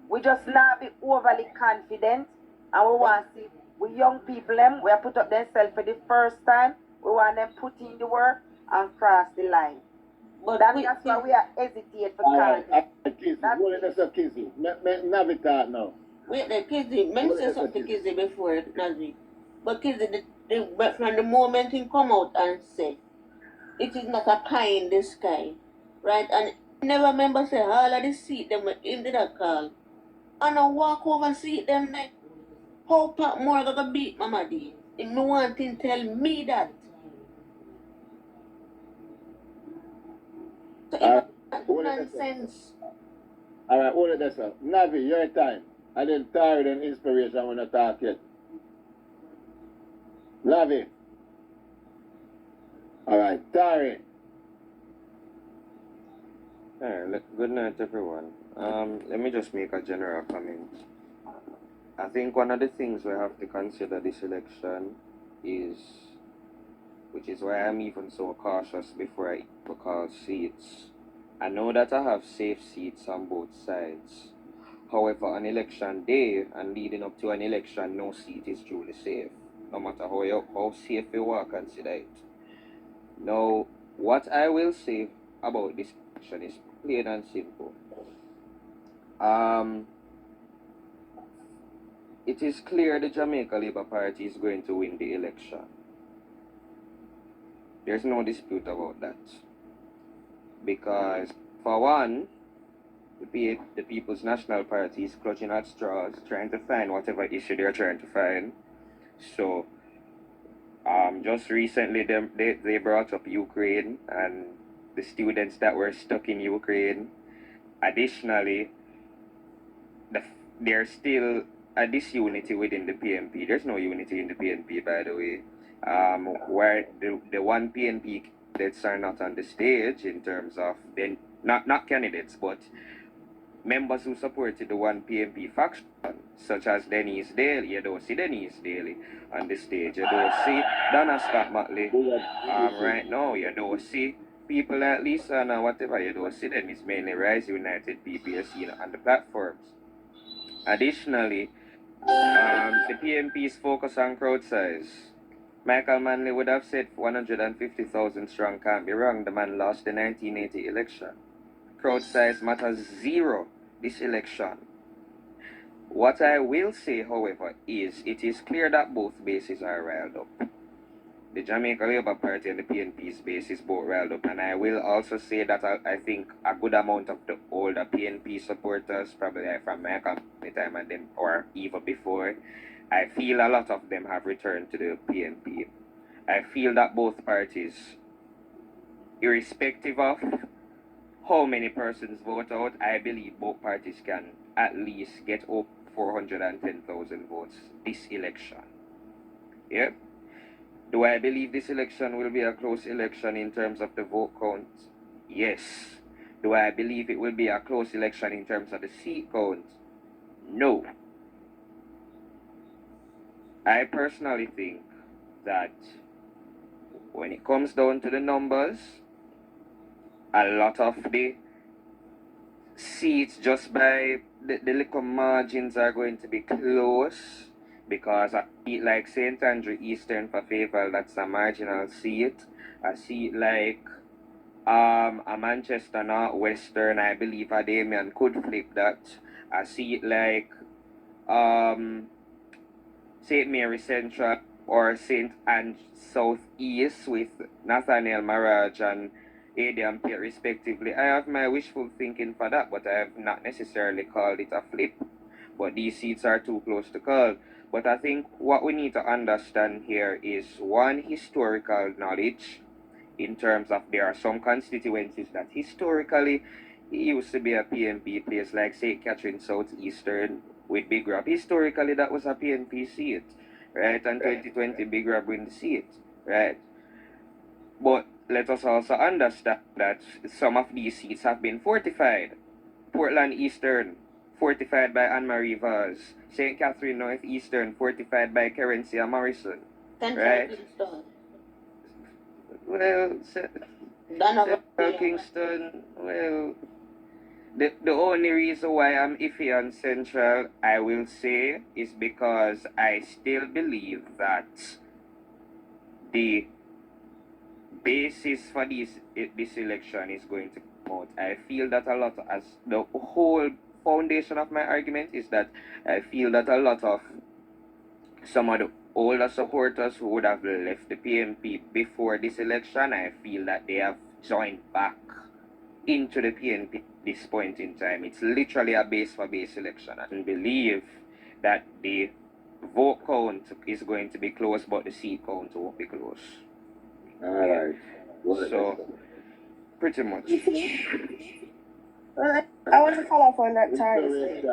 We just not be overly confident, and we want to see we young people them, we are put up themselves for the first time. We want them put in the work and cross the line. But that's why we are hesitate for Kizzy, that's a Kizzy. Navitar now. Wait, Kizzy, let me say something to Kizzy before Nazi. But Kizzy, from the moment he come out and say, it is not a pie in the sky, right? And never remember say all of the seat them in the call. And I walk over and see them like, how Pat more gonna beat Mama D? If no one thing tell me that. So it's nonsense. Alright, hold it there, sir. Navi, your time. I didn't tired and inspiration when I talk yet. Navi. Alright, Tari. Alright, good night everyone. Let me just make a general comment. I think one of the things we have to consider this election is, which is why I'm even so cautious before I call seats. I know that I have safe seats on both sides. However, on election day and leading up to an election, no seat is truly safe. No matter how safe you are, consider it. Now, what I will say about this election is plain and simple. It is clear the Jamaica Labour Party is going to win the election. There's no dispute about that. Because, for one, the People's National Party is clutching at straws, trying to find whatever issue they're trying to find. So, just recently they brought up Ukraine and the students that were stuck in Ukraine. Additionally, there's still a disunity within the PNP. There's no unity in the PNP, by the way. Where the one PNP candidates are not on the stage in terms of not candidates, but members who supported the one PNP faction, such as Denise Daly. You don't see Denise Daly on the stage. You don't see Donna Scott Motley right now. You don't see people like Lisa and whatever you don't see them is mainly Rise United people you see on the platforms. Additionally, the PNP's focus on crowd size. Michael Manley would have said 150,000 strong can't be wrong. The man lost the 1980 election. Crowd size matters zero this election. What I will say, however, is it is clear that both bases are riled up. The Jamaica Labour Party and the PNP's base is both riled up, and I will also say that I think a good amount of the older PNP supporters, probably from my company time and them, or even before, I feel a lot of them have returned to the PNP. I feel that both parties, irrespective of how many persons vote out, I believe both parties can at least get up 410,000 votes this election. Yeah? Do I believe this election will be a close election in terms of the vote count? Yes. Do I believe it will be a close election in terms of the seat count? No. I personally think that when it comes down to the numbers, a lot of the seats just by the little margins are going to be close, because a seat like St. Andrew Eastern for Fayetteville, that's a marginal seat. A seat like a Manchester North Western, I believe a Damien could flip that. A seat like St. Mary Central or St. Anne's South East with Nathaniel Maraj and Adian Piet respectively. I have my wishful thinking for that, but I have not necessarily called it a flip. But these seats are too close to call. But I think what we need to understand here is one, historical knowledge, in terms of there are some constituencies that historically used to be a PNP place, like St. Catherine Southeastern with Big Rab. Historically that was a PNP seat, right? And 2020 Big Rab win the seat, right? But let us also understand that some of these seats have been fortified. Portland Eastern, fortified by Anne-Marie Vaz. St. Catherine Northeastern, fortified by Kerencia Morrison. Right? Well, Central Kingston, well, the only reason why I'm iffy on Central, I will say, is because I still believe that the basis for this election is going to come out. I feel that a lot, as the whole foundation of my argument is that I feel that a lot of some of the older supporters who would have left the PNP before this election, I feel that they have joined back into the PNP at this point in time. It's literally a base for base election. I believe that the vote count is going to be close, but the seat count won't be close. Alright. So, pretty much. Well, I want to follow up on that target.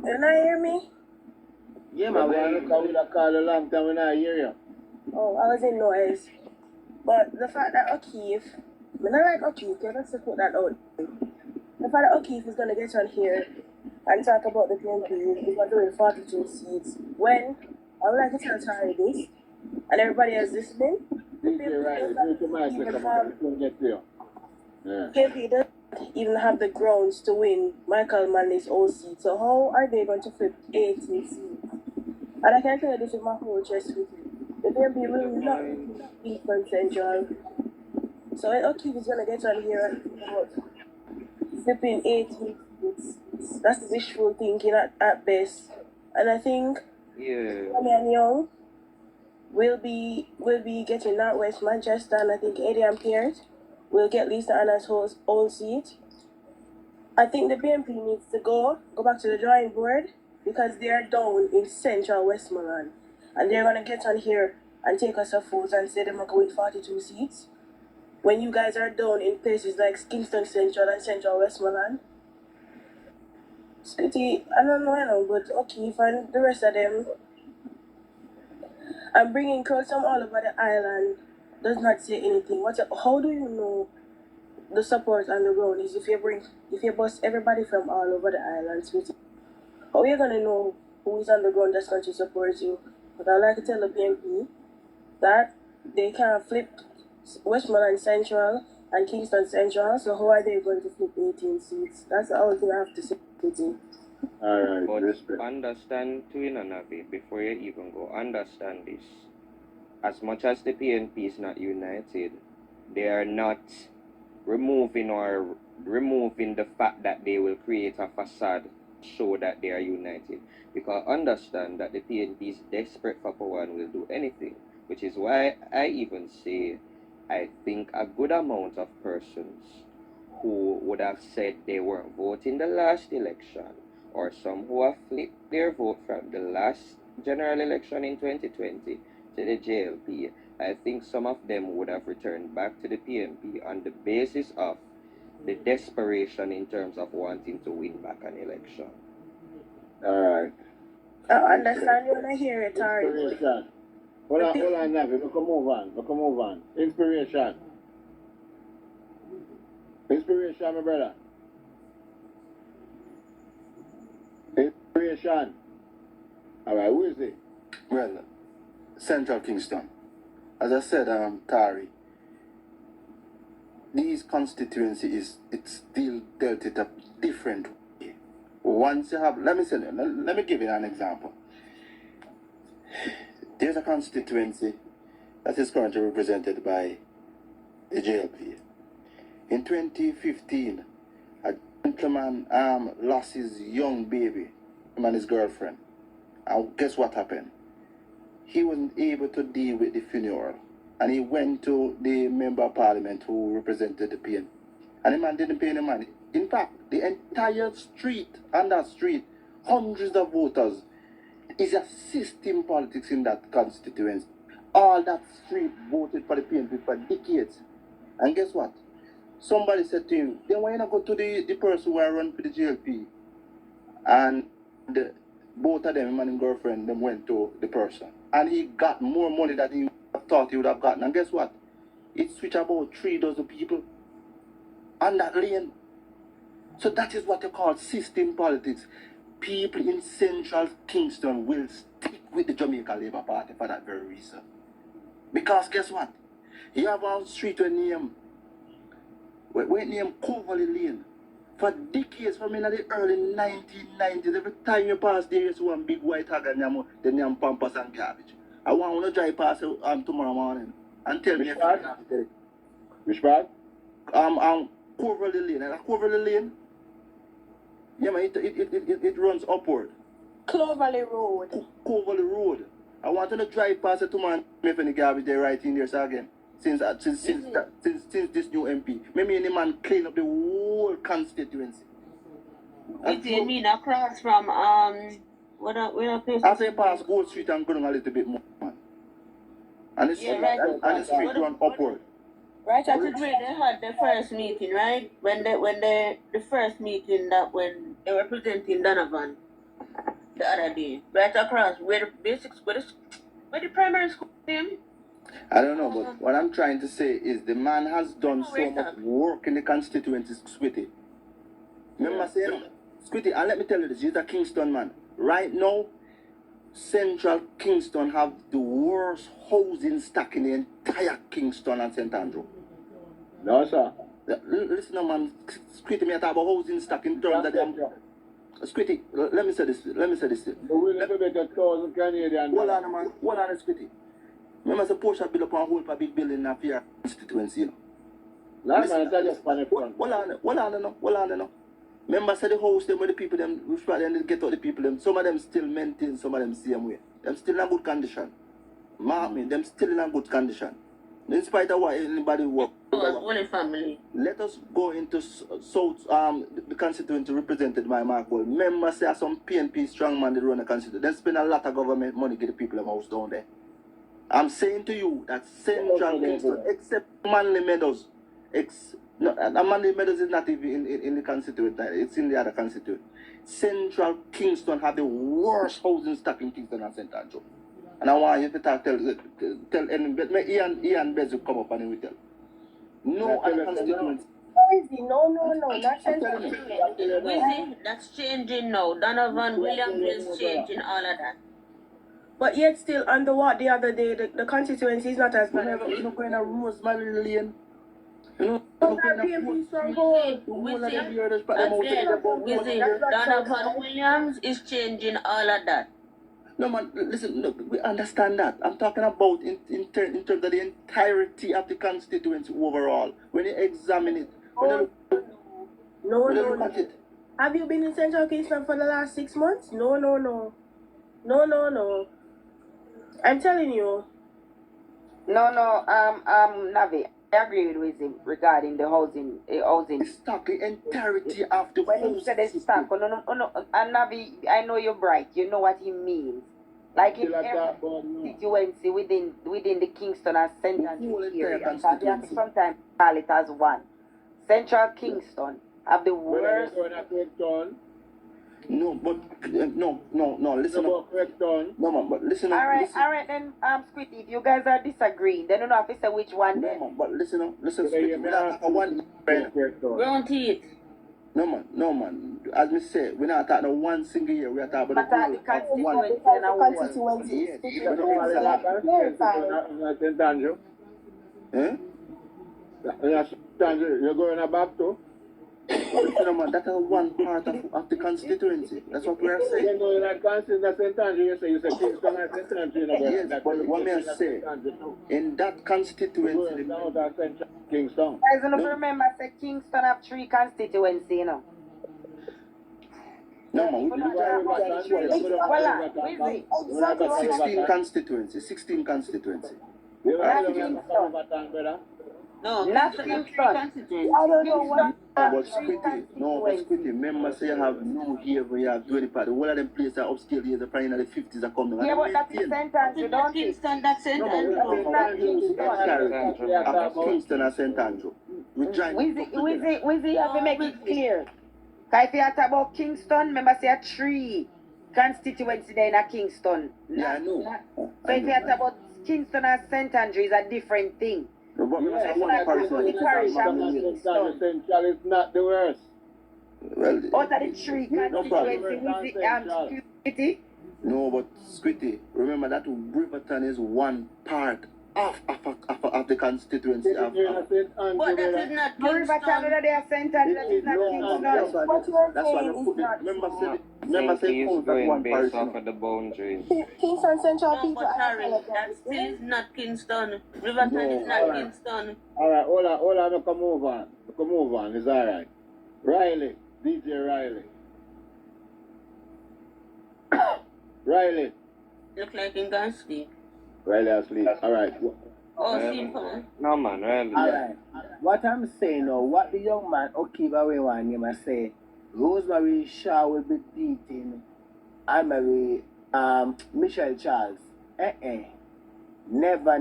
Can I hear me? Yeah, man, we call a long time when I hear you. Oh, I was in noise. But the fact that O'Keefe, I don't like O'Keefe, let's just put that out. The fact that O'Keefe is going to get on here and talk about the PNP, we're doing 42 seats, when I would like to tell Tari this, and everybody else listening, PNP doesn't even have the grounds to win Michael Manley's old seat, so how are they going to flip 18 seats? And I can tell you this with my whole chest with you. The PNP will not beat from Central. So O'Keefe is going to get on here about flipping 18 seats. That's wishful thinking at best. And I think Tommy and Young will be getting Northwest Manchester, and I think Adian Piet will get Lisa Anna's old seat. I think the PNP needs to go back to the drawing board, because they are down in Central Westmoreland, and they're gonna get on here and take us a vote and say they're gonna win 42 seats. When you guys are down in places like Kingston Central and Central Westmoreland, it's pretty, I don't know, but O'Keefe and the rest of them, and bringing crowds from all over the island does not say anything. How do you know the support on the ground is if you bust everybody from all over the islands with you? How are you gonna know who is on the ground that's going to support you? But I like to tell the PNP that they can't flip Westmoreland Central and Kingston Central, so how are they going to flip 18 seats? That's the only thing I have to say. Alright, But respect. understand too, Navi, before you even go, understand this. As much as the PNP is not united, they are not removing the fact that they will create a facade to show that they are united. Because understand that the PNP is desperate for power and will do anything, which is why I even say I think a good amount of persons who would have said they weren't voting the last election, or some who have flipped their vote from the last general election in 2020 to the JLP, I think some of them would have returned back to the PNP on the basis of the desperation in terms of wanting to win back an election. Alright. I understand you when I hear it, Tari. Inspiration. Hold on, Navi. We can move on. Inspiration. Inspiration, my brother. Inspiration. Alright, who is it? Well, Central Kingston. As I said, Tari, these constituencies, it's still dealt it a different way. Once you have, let me give you an example. There's a constituency that is currently represented by the JLP. In 2015, a gentleman lost his young baby, him and his girlfriend. And guess what happened? He wasn't able to deal with the funeral. And he went to the member of parliament who represented the PN. And the man didn't pay any money. In fact, the entire street, on that street, hundreds of voters, is a system politics in that constituency. All that street voted for the PNP for decades. And guess what? Somebody said to him, then why not go to the person who run for the JLP? And both of them, him and his girlfriend, them went to the person. And he got more money than he thought he would have gotten. And guess what? It switched about 3 dozen people on that lane. So that is what you call system politics. People in Central Kingston will stick with the Jamaica Labour Party for that very reason. Because guess what? You have a street named Coverly Lane. For decades, from in the early 1990s, every time you pass there, you see one big white hag and the name Pampas and garbage. I want to drive past tomorrow morning and tell me if you have to tell it. Which part? Coverly Lane. And Coverly Lane, yeah, man, it runs upward. Cloverly Road. Coverly Road. I want to drive past it tomorrow and if any garbage there right in there so again. Since this new MP, maybe any man clean up the whole constituency. What do you mean across from where place? After you pass Gold Street and go down a little bit more, man. And the street run upward. Right That at is where they had the first meeting, right? When the first meeting that when they were presenting Donovan the other day, right across where the basics, where the primary school name. I don't know, but what I'm trying to say is the man has done so much work in the constituency, Squitty. Remember saying, Squitty, and let me tell you this, he's a Kingston man. Right now, Central Kingston have the worst housing stock in the entire Kingston and St. Andrew. No, sir. Listen, man, Squitty, me talk about housing stock in terms of them. Squitty, let me say this. We will never make 1,000 Canadian. Hold on, man. Hold on, Squitty. Remember, the Porsche build up a whole big building in your constituency, you know. Last man, I just find it fun. Hold on. Remember, say the house, them, where the people, them, which part them get out the people, them, some of them still maintain, some of them same way. Them still in a good condition. Mark me, them still in a good condition. In spite of what anybody work. Only family. Let us go into South, the constituency represented by Mark Wall. Remember, say some PNP strong man that run the constituency. They spend a lot of government money to get the people of house down there. I'm saying to you that Central Kingston, except Manly Meadows, Manly Meadows is not even in the constituent, it's in the other constituent. Central Kingston have the worst housing stock in Kingston and St. Andrew. And I want you to tell Ian Bez will come up and he will tell. No other constituents. No, not Central. Wizzy, that's changing now. Donovan Williams is changing all of that. But yet still under what the other day, the constituency is not as bad. Whenever you know going to Rosemary Lane, you know, Those are PNP stronghold. Donovan Williams is changing all of that. No man, listen, look, we understand that. I'm talking about in terms of the entirety of the constituency overall. When you examine it, when you look at it. Have you been in Central Kingston for the last 6 months? No. I'm telling you. Navi, I agree with him regarding the housing. Stock, the entirety of the when whole he said it's stock, no, and Navi, I know you're bright. You know what he means. Like in every constituency within the Kingston and Central area, sometimes call it as one. Central Kingston have the worst. No, but no. Listen up. No, man, but listen up. All right. Then Squitty, if you guys are disagreeing, then you know if it's a which one. No, man, but listen up. Squitty, we not talking one. Ground teeth. No, man. As me say, we're not talking one single year. We are talking about the constituency. You're going back to? Listen, man, that is one part of the constituency. That's what we are saying. You know, in that constituency, you say Kingston and St. Andrew. Yes, but what may I say? In that constituency, Guys, Kingston. remember, I said Kingston have 3 constituencies, you know. No, man, we got 16 constituencies. 16 constituencies. No, not Kingston. I don't know what. But Squitty, remember say you have no here where you have 20 party. All of them places are upscale here, the probably in the 50s are coming. Yeah, but that's St. Andrew, don't it? Kingston, that's St. Andrew. After Kingston and St. Andrew. Wizzy, you have to make it clear. Because if you talk about Kingston, remember say 3 constituency there in a Kingston. Yeah, I know. So if you talk about Kingston and St. Andrew is a different thing. No, but Central is not the worst. Well, out of the 3 constituency, no, but Squitty, remember that Riverton is one part of the constituency. But that is not Riverton, Kingston. they are St. Andrew, that is not Kingston. That's why I put it. Remember say he's that going one based part. off of the boundaries. Kingston Central No, people. but Harry, that still is not Kingston. Riverton is not Kingston. Alright, hold on, no, come move on, it's alright. Riley, DJ Riley. Look like in gone sleep. Riley asleep, alright. Oh, simple. No, man, really. Alright. What I'm saying now, what the young man Okiba Wewan him say, Rosemary Shaw will be beating Anne-Marie Michelle Charles. Never.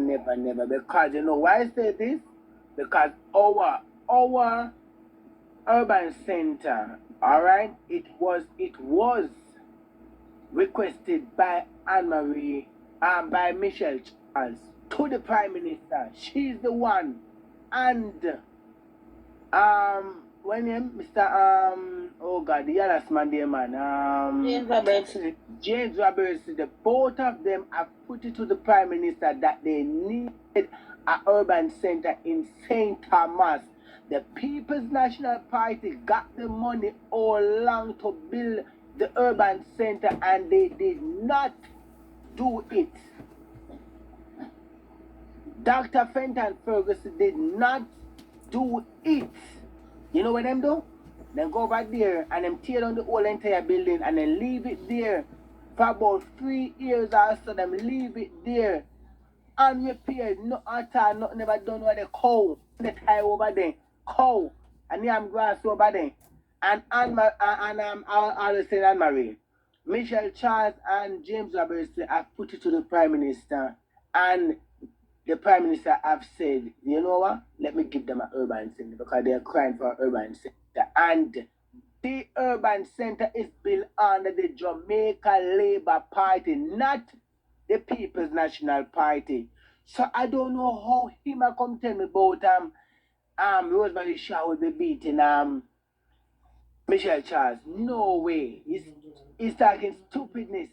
Because you know why I say this? Because our urban center, alright, it was requested by Anne-Marie by Michelle Charles to the Prime Minister. She's the one. And when him, Mr. Oh God, the other man there, man. James Robertson, the both of them have put it to the Prime Minister that they needed an urban center in St. Thomas. The People's National Party got the money all along to build the urban center and they did not do it. Dr. Fenton Ferguson did not do it. You know what them do? Then go back there and them tear down the whole entire building and then leave it there for about 3 years or so. Them leave it there unrepaired, not at all, nothing never done with the cow, the tie over there, cow, and yam grass over there. And I'll say Anne-Marie, Michelle Charles and James Robertson have put it to the Prime Minister, and the Prime Minister have said, you know what, let me give them an urban center because they are crying for an urban center. And the urban center is built under the Jamaica Labour Party, not the People's National Party. So I don't know how him come tell me about Rosemary Shaw will be beating Michelle Charles. No way. He's talking stupidness.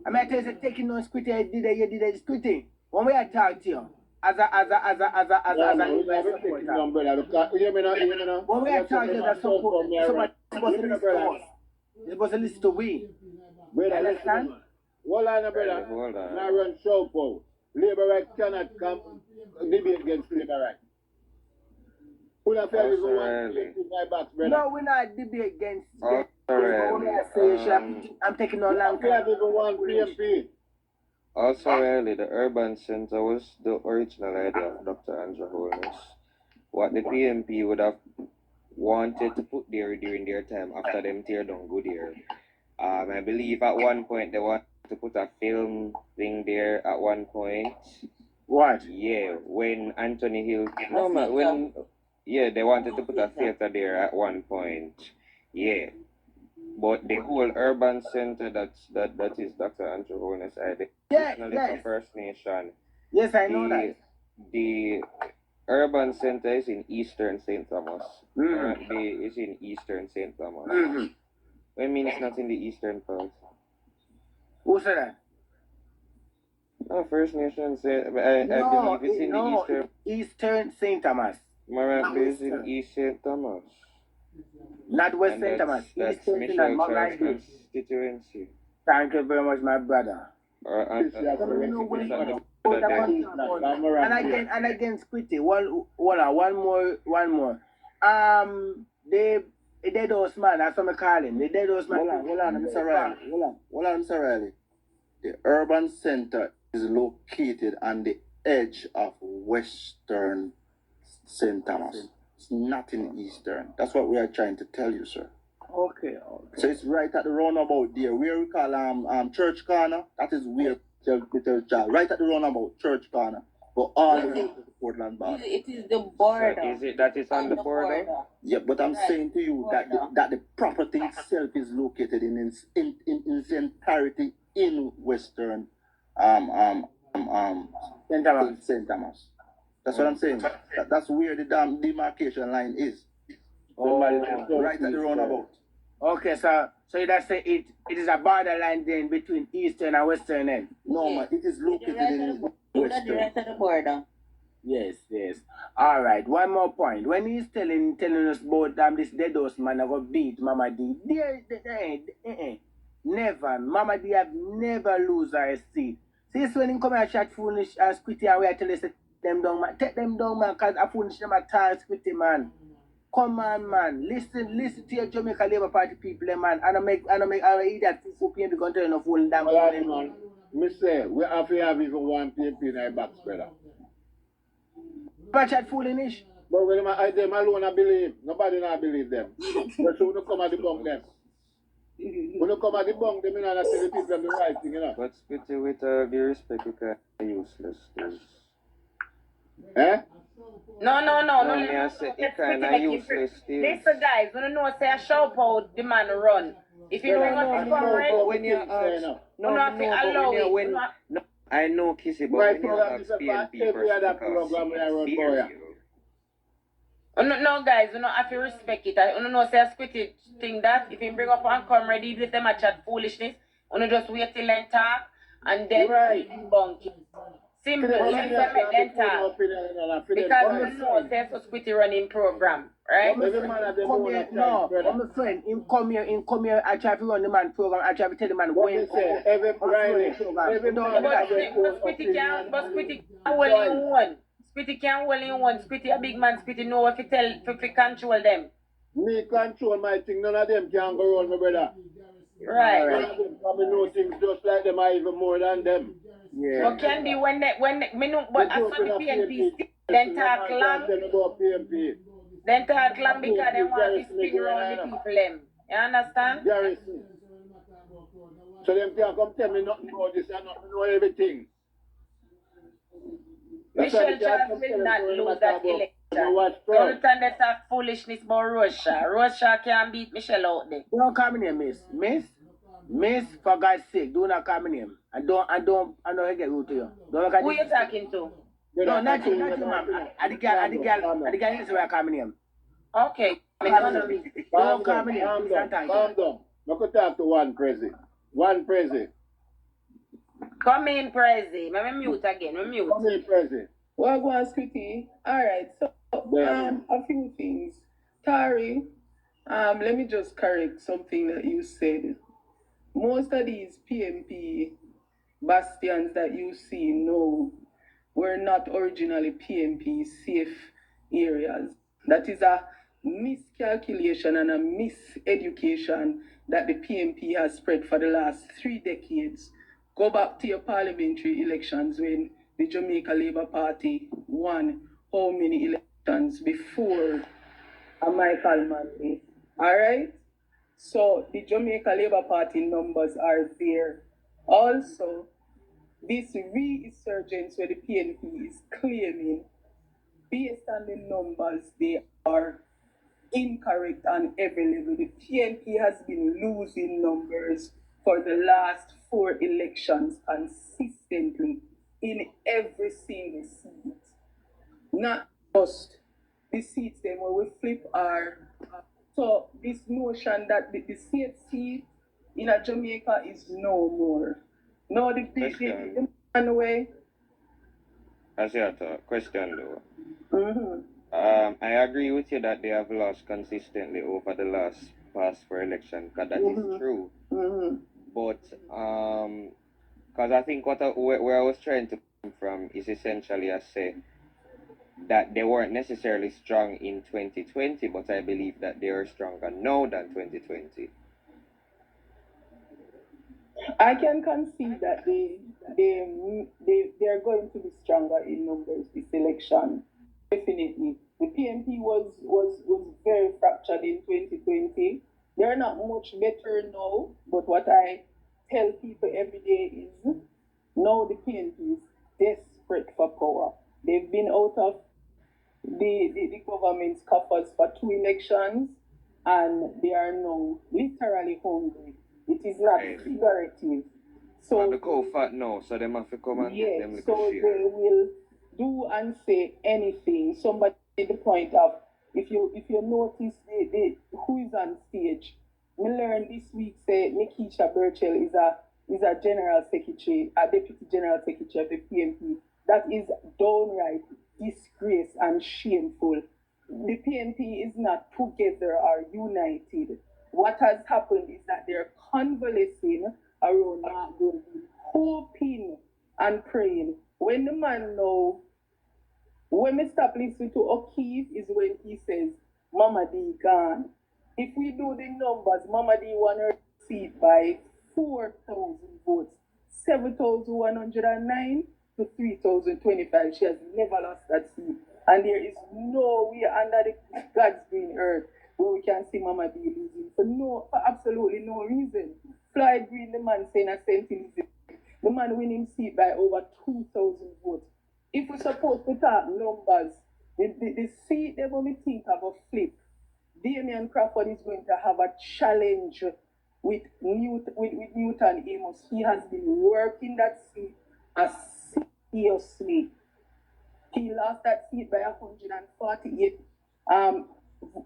I mean, I tell you, taking no squitty, you did a squitty. When we talk to you, as a supporter. When we talk to you, as a supporter, somebody supposed to listen to us. You're supposed to listen to we. Brother, You understand? Hold on, brother. Hold on. Now run Show Pow. Labor right cannot come debate against labor right. Who not fair Also, one really. my box, brother? No, we're not debate against. Oh, I'm taking no long We have time. even one PMP. Also, really, the urban center was the original idea of Dr. Andrew Holness. What the PNP would have wanted to put there during their time after them tear down Goodyear. I believe at one point they wanted to put a film thing there at one point. What? Yeah, when Anthony Hill. No, man, when. Yeah, they wanted to put a theater there at one point. Yeah. But the whole urban center that is Dr. Andrew Holness' idea. Yeah, Originally yes. for First Nation. Yes, I know that. The urban center is in Eastern St. Thomas. Mhm. Currently, it's in Eastern St. Thomas. Mm-hmm. I mean, it's not in the Eastern part. Who said that? No, First Nation said, I believe it's in the Eastern. Eastern St. Thomas. Marabbe is in East St. Thomas. Not West And St. Thomas. that's Eastern St. Michelle Thomas. Charles constituency. Thank you very much, my brother. And again, Squitty, one more. The dead horse man, that's what I call him. The dead horse man. Hold on, Mr. Riley. The urban center is located on the edge of Western St. Thomas. It's not in Eastern. That's what we are trying to tell you, sir. Okay. So it's right at the roundabout there, where we call Church Corner. That is where right at the roundabout, Church Corner. But all the way to the Portland border. It is the border. So is it that is on the border? Yeah, but I'm saying to you that the property itself is located in its entirety in Western St. Thomas. That's what I'm saying. That's where the damn demarcation line is. Right at the roundabout. Okay, so that's it is a borderline then between Eastern and Western end. No, man, it is located in Western. Right at the border. Yes. All right. One more point. When he's telling us about this dead horse man I got beat Mama D, never. Mama D have never lose her seat. See, when he come and chat foolish and Squitty and we are telling them down, man. Take them down, man, because I foolish them at times, Squitty, man. Come on, man. Listen to your Jamaica Labour Party people, man. And I eat that for PNP country enough holding down. Man. Me say, we have to have even one PNP in our box, brother. But chat foolish. But when them alone, I believe. Nobody not believe them. But so we don't come at the bunk them. We don't come at the bunk them, you know, and tell the people the right thing, you know. But Squitty, with the respect, you can useless things. Eh? No. I said it kind of useless things. Listen, guys, when you know say a Show Pow the man run. If you bring up the comrade, When you ask, I know Kissy, but when you ask PNP person, no, guys, you know, if you respect it, you know, say a Squitty thing that if you bring up one comrade, even if them a chat foolishness, you just wait till them talk and then debunk it. Simple, let them talk. Because you know, say so Squitty running program, right? I'm a friend. In come here, I try to run the man program, I try to tell the man when. Every Friday. But Squitty can't hold in one. Squitty can't hold in one. Squitty a big man, Squitty know what to tell, to control them. Me control my thing, none of them can go around, my brother. Right. None of them probably know things just like them, or even more than them. Yeah. But can be when me know, but as for the PNP, then talk long. Then talk long because they want to spin around the people them. You understand? Garrison. So them can't come tell me nothing about this and not know everything. Michelle Charles will not lose that election. Don't tell they talk foolishness about Russia. Russia can't beat Michelle out there. Don't call me name, Miss, for God's sake, do not call me name. I don't get rude to you. Who you talking to? No, not you, ma'am. I the girl is where I call me name. Okay. Don't call me name. Calm down. I could talk to one crazy. Come in, Prezi. Let me mute again. Let me mute. Come in, Prezi. Well, go on, Squitty. All right. So, a few things. Tari, let me just correct something that you said. Most of these PNP bastions that you see now were not originally PNP safe areas. That is a miscalculation and a miseducation that the PNP has spread for the last 3 decades. Go back to your parliamentary elections when the Jamaica Labour Party won how many elections before a Michael Manley. All right? So the Jamaica Labour Party numbers are there. Also, this resurgence where the PNP is claiming, based on the numbers, they are incorrect on every level. The PNP has been losing numbers for the last 4 elections consistently in every single seat. Not just the seats them where we flip are. So this notion that the state seat in a Jamaica is no more. No, the man way. As your question though. Mm-hmm. I agree with you that they have lost consistently over the past 4 elections, because that is true. Mm-hmm. But because I think where I was trying to come from is essentially I say that they weren't necessarily strong in 2020, but I believe that they are stronger now than 2020. I can concede that they're going to be stronger in numbers this election. Definitely. The PNP was very fractured in 2020. They're not much better now, but what I tell people every day is now the PNP is desperate for power. They've been out of the government's coffers for 2 elections, and they are now literally hungry. It is not figurative. So the cow fat now, so they have to come and get them so little share. they will do and say anything. Somebody made the point of if you notice the who is on stage. We learned this week say Nikisha Burchell is a general secretary, a deputy general secretary of the PNP. That is downright disgrace and shameful. The PNP is not together or united. What has happened is that they're convalescing around Mark Goldie, hoping and praying. When the man know, when we stop listening to O'Keefe is when he says, Mama D gone. If we do the numbers, Mama D won her seat by 4,000 votes. 7,109 to 3,025. She has never lost that seat. And there is no way under the God's green earth where we can see Mama D losing. For absolutely no reason. Floyd Green, the man saying a sentence, the man winning seat by over 2,000 votes. If we're supposed to talk numbers, the seat that when we think of a flip, Damian Crawford is going to have a challenge with Newton Amos. He has been working that seat assiduously. He lost that seat by 148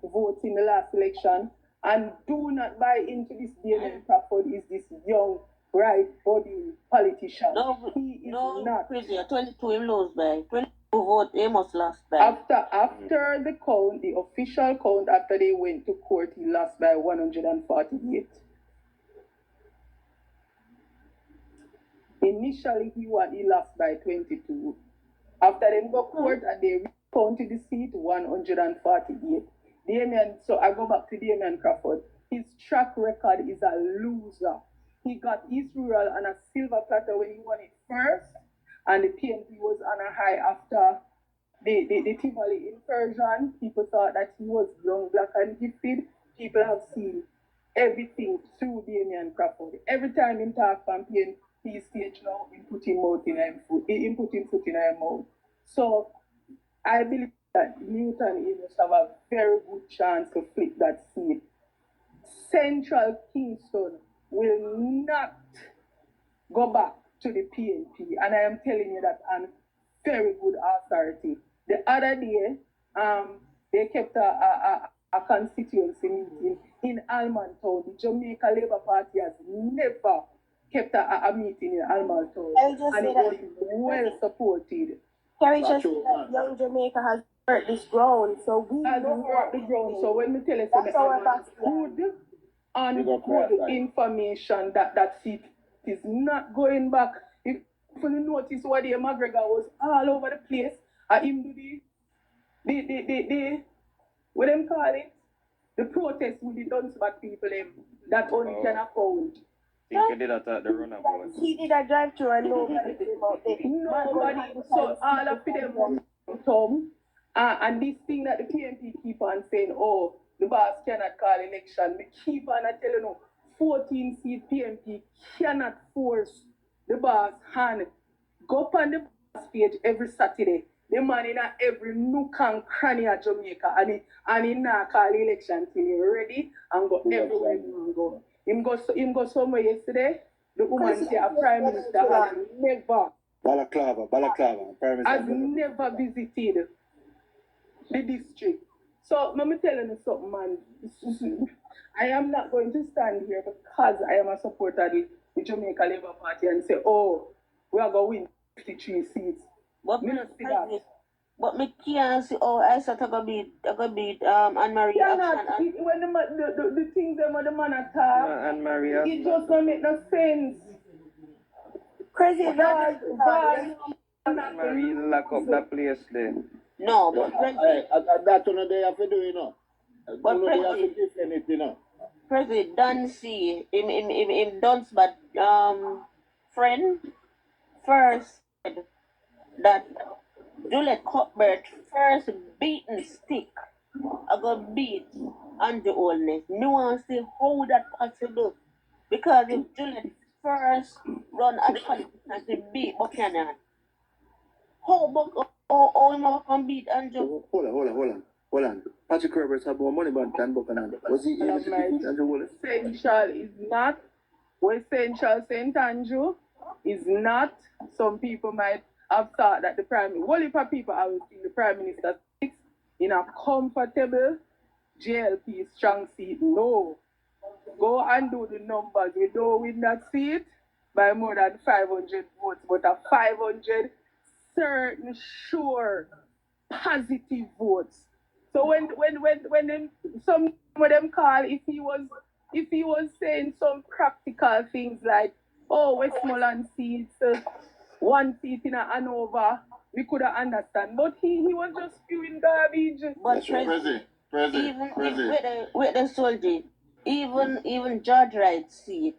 votes in the last election. And do not buy into this Damian Crawford is this young, bright body politician. He is not. Crazy. 22 him lost by 22 vote. Amos lost by. After the count, the official count, after they went to court, he lost by 148. Initially, he lost by 22. After they go court and they recounted the seat, 148. So I go back to Damian Crawford. His track record is a loser. He got East Rural on a silver platter when he won it first, and the PNP was on a high after the Tivoli incursion. People thought that he was young, black, and gifted. People have seen everything through Damian Crawford. Every time he talk from PNP stage now, he put him foot in his mouth. So I believe that Newton Amos have a very good chance to flip that seat. Central Kingston will not go back to the PNP, and I am telling you that on very good authority. The other day, they kept a constituency meeting in Almontown. The Jamaica Labour Party has never kept a meeting in Almalto, I just and say it that was well supported. Kerry just said that young Jamaica has worked this ground, so we Has know worked the ground. So when me tell you, that's our good and good information that seat is not going back. If you notice what the McGregor was all over the place, and him do the what them call it? The protest with the Dunsback people that only can account. Think you did that at the runabout. He did a drive-through and nobody came out there. Nobody, so all of them was Tom, and this thing that the PNP keep on saying, oh, the boss cannot call election. We keep on telling you, 14-seat PNP cannot force the boss hand. Go up on the boss page every Saturday. The man in every nook and cranny of Jamaica, and he not call election till he ready and go everywhere he want go. Him go somewhere yesterday. The woman say a prime minister has never Balaclava, Prime Minister. has never visited the district. So let me tell you something, man. I am not going to stand here because I am a supporter of the Jamaica Labour Party and say, oh, we are going to win 53 seats. But Me not see that. But me can't see how I said I gonna beat Anne-Marie Cannot, action. when the things them when the man attack, And Maria. it just don't make no sense. Crazy Marie lock up that place there. No, but That's one they have to do, you know. But They have to President- defend it, you know. President Dancy, him Duns, but friend first said that Juliet Cuthbert first beaten stick I got beat Andrew Oldness. No one say how that possible. Because if Juliet first run at the politics and she beat Buchanan, how him can beat Andrew? Hold on. Patrick Roberts have more money than Buchanan. Was he able to defeat Andrew Wallace? Central is not. West Central St. Andrew is not. Some people might have thought that the Prime Minister, well, if a people have seen the Prime Minister sits in a comfortable JLP strong seat. No. Go and do the numbers. We don't win that seat by more than 500 votes, but a 500 certain, sure, positive votes. So when them, some of them call, if he was saying some practical things like, oh, Westmoreland seats, one seat in a Hanover, we could have understand. But he was just spewing garbage. But President. with the soldier, even George Wright see it.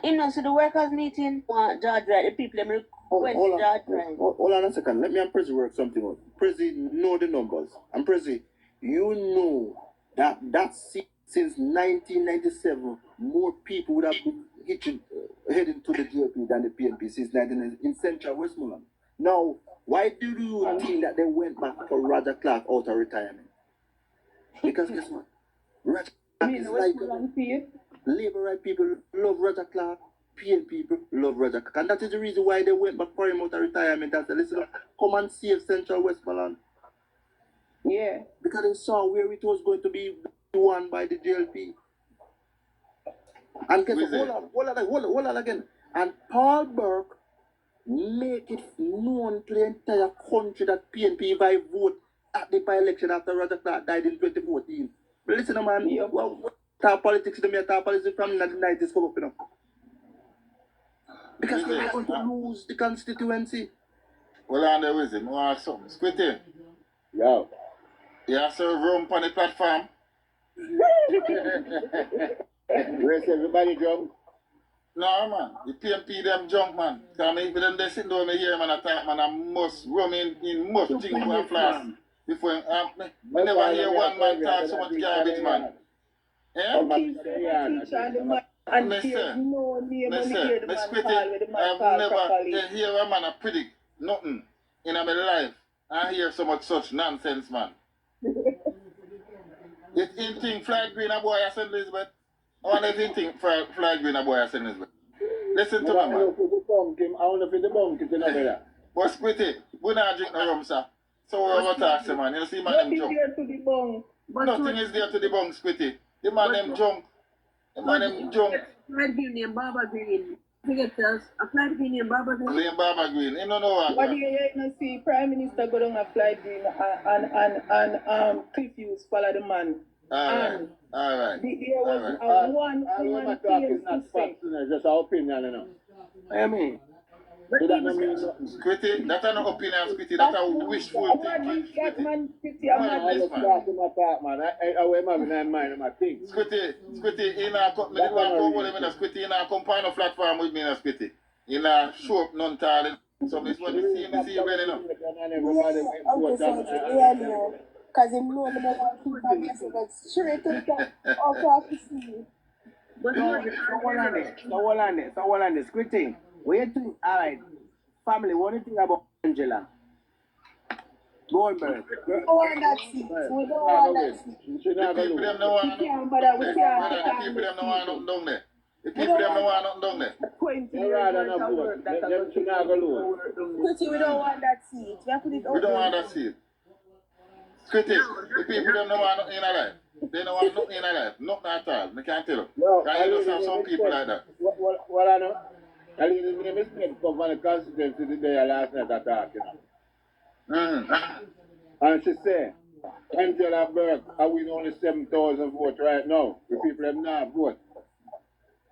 In also the workers meeting, George Wright, the people them request George Wright. Hold on a second. Let me and Prezi work something out. Prezi know the numbers. And Prezi, you know that seat since 1997, more people would have been heading to the JLP than the PNP since 1990 in Central Westmoreland. Now, why do you think that they went back for Roger Clark out of retirement? Because guess what? Roger Clark is like Labour right people love Roger Clark, PNP people love Roger Clark. And that is the reason why they went back for him out of retirement and said, listen, come and save Central Westmoreland. Yeah. Because they saw where it was going to be won by the JLP. And guess what? Hold on again. And Paul Burke make it known to the entire country that PNP if I vote at the by-election after Roger Clark died in 2014. But listen, man, talk politics to me, talk politics from the 90s come up, you know. Because they're going to lose the constituency. Well, on there with him, I something. Squitty. Yo. You have serve room on the platform. Where's everybody drunk? No, man. The PNP them junk, man. Because if them they sit down here, man, I talk, man, I must rum in most things for a flask. Before, me never hear one man talk so much garbage, man. Eh? And Mister, there's no name on Mister, here, the Miss man Quitty, call with the man I've call never properly. hear a man a predict nothing in my life. I hear so much such nonsense, man. It in thing flag green a boy I St. Elizabeth. I wonder if in thing flag green a boy I St. Elizabeth. Listen to me, man. I want to fit the bunk, you know, brother. What's Quitty? We not drink no rum, sir. So we're going to talk to man. You see man them jump. Nothing there to the bung. Nothing is there to the bunk, Quitty. The man them jump. Man, them jump. Applied green name Baba Green. Forget us. Applied green name Baba Green. Lane Baba Green. You don't know what. What do you see? Prime Minister go down a flight green and Cliff Hughes follow the man. Alright. Alright. There was Alright. one my talk is not facts, just our opinion, I mean, So that don't mean nothing. Squitty, that's not an opinion, Squitty. That's a wishful thing. That man, I just talk to my talk, man. I wear my mind my things. Squitty, you know, me did want to hold him in a Squitty, you know, come on a platform with me in a Squitty. You know, show up none talent. So this one, you see you ready now. Okay, so because him know the number of people that get so straight to that off to see. So hold on this. Quick thing. What you think? Alright. Family, what do you think about Angela? Goldberg. We don't want that seat. We don't want that seat. The people them no want We can't bother. We the can't. people them no want nothing down there. The people them no want nothing down there. 20 years worth of work that I Them should not go low. Pretty, we don't want that seat. We have to put it We don't want over. that seat. Squitty, the people them no want nothing in their life. They don't want nothing in their life. Nothing at all. I can't tell you. Because you just have some people like that. What I know? I leave the mistake come from the constituency the day last night attack, And she said, Angela Burke, I win only 7,000 votes right now. The people have not vote.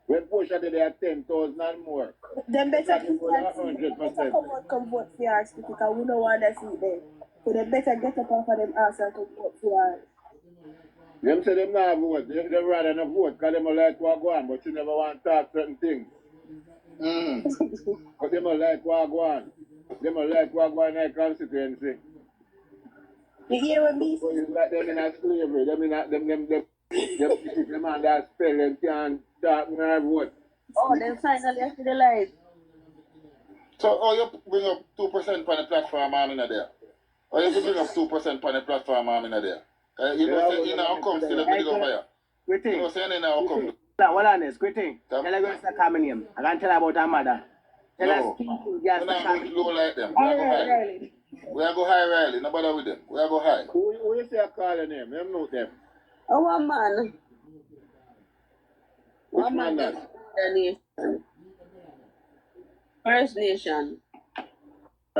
When push at they are 10,000 and more. Them better keep that seat. 100%. Better come vote for us because we don't want that seat there. So they better get up off of them ass and come vote for us. Them say them not vote. They rather not vote because they don't like what go on, but you never want to talk certain things. But they don't like what go on. They don't like what go on in their constituency. You hear what me So say? it's like them in a slavery. Them on that spell and can't talk in their vote. Oh, then finally after the light. So, you bring up 2% on the platform, I'm in there. Or you bring up 2% on the platform, I'm in there. You know, say, in our come still a bit over here. Quick You thing. know, saying in our come. Hold on this. Quick thing. Tell her going to start coming him. I can tell her about her mother. Tell her No. people We're just not going low like them. We are go high. Riley. We are go high, Riley. No bother with them. We are go high. Who you say I call your name? Them know them. Oh, one man. Which One man man. that? The nation. First Nation.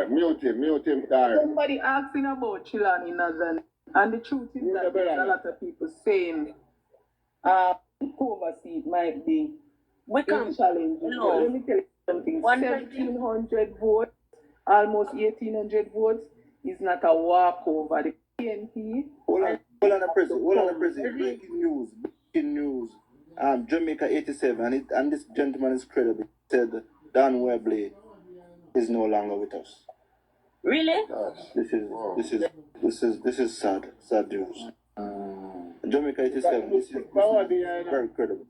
Mute him, Karen. Somebody asking about Chilani Nazan, and the truth is that there's a lot of people saying cover seat might be We a can challenge. No. But let me tell you something. 100. 1,700 votes, almost 1,800 votes, is not a walkover. The PNP. Hold on a president. Breaking news. Jamaica 87, and this gentleman is credible. Said Dan Webley is no longer with us. Really? This is sad news. Jamaica 87, this is very credible.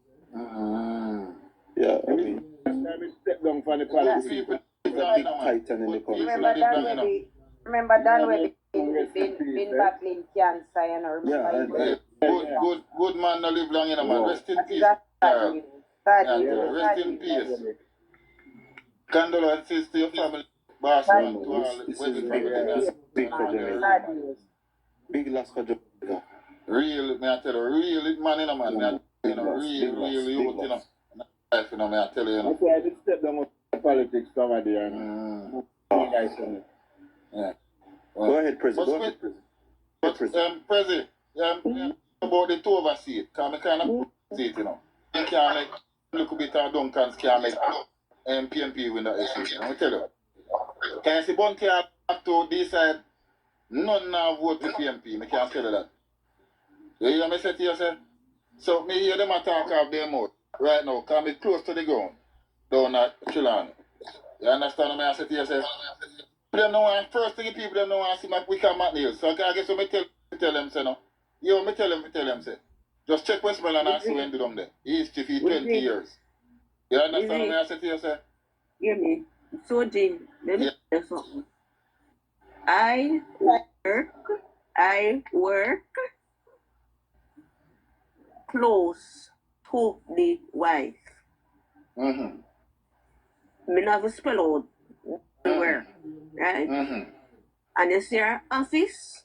Yeah, I mean, Step down from the Good politics. people. he's a big titan in the country. Remember Dan Webby been battling cancer, you know. Yeah, Good man, no live long, you know, man. Wow. Rest in That is peace. a sad Carl. news. Sad Yeah, news. rest in peace. Condolences to your family, boss, man, to all This Webby is family. big for Jamaica. Sad news. Big loss for Jamaica. Real, me I tell you, real man, you know, man. Me I tell you, know, Big loss, real big youth, you know. loss. Life, you know, me I tell you, you know. That's why I did step down from politics over there. Yeah. Go ahead, President. But, Prezi, about the Tova seat, because I kind of seat, you know. You can't make, look a bit of Duncan's can't make PNP win that seat, let me tell you. Can you see Bunty have to decide none now vote for PNP, I can't tell you that. You hear me say to you, say? So, me hear them attack of their mouth right now, because I'm close to the ground, down at Chilani. You understand what I say to you, say? Them no want, first thing people them no want to see my wicked McNeil. So I guess what me tell them, say no. Yo, me tell them, say. Just check Westmoreland and see when they done there. He's chief 20 years. You understand what I say to you, say? Hear me. So, Jane, let me tell you something. I work close to the wife. Me never spell out where, right? And you see her office,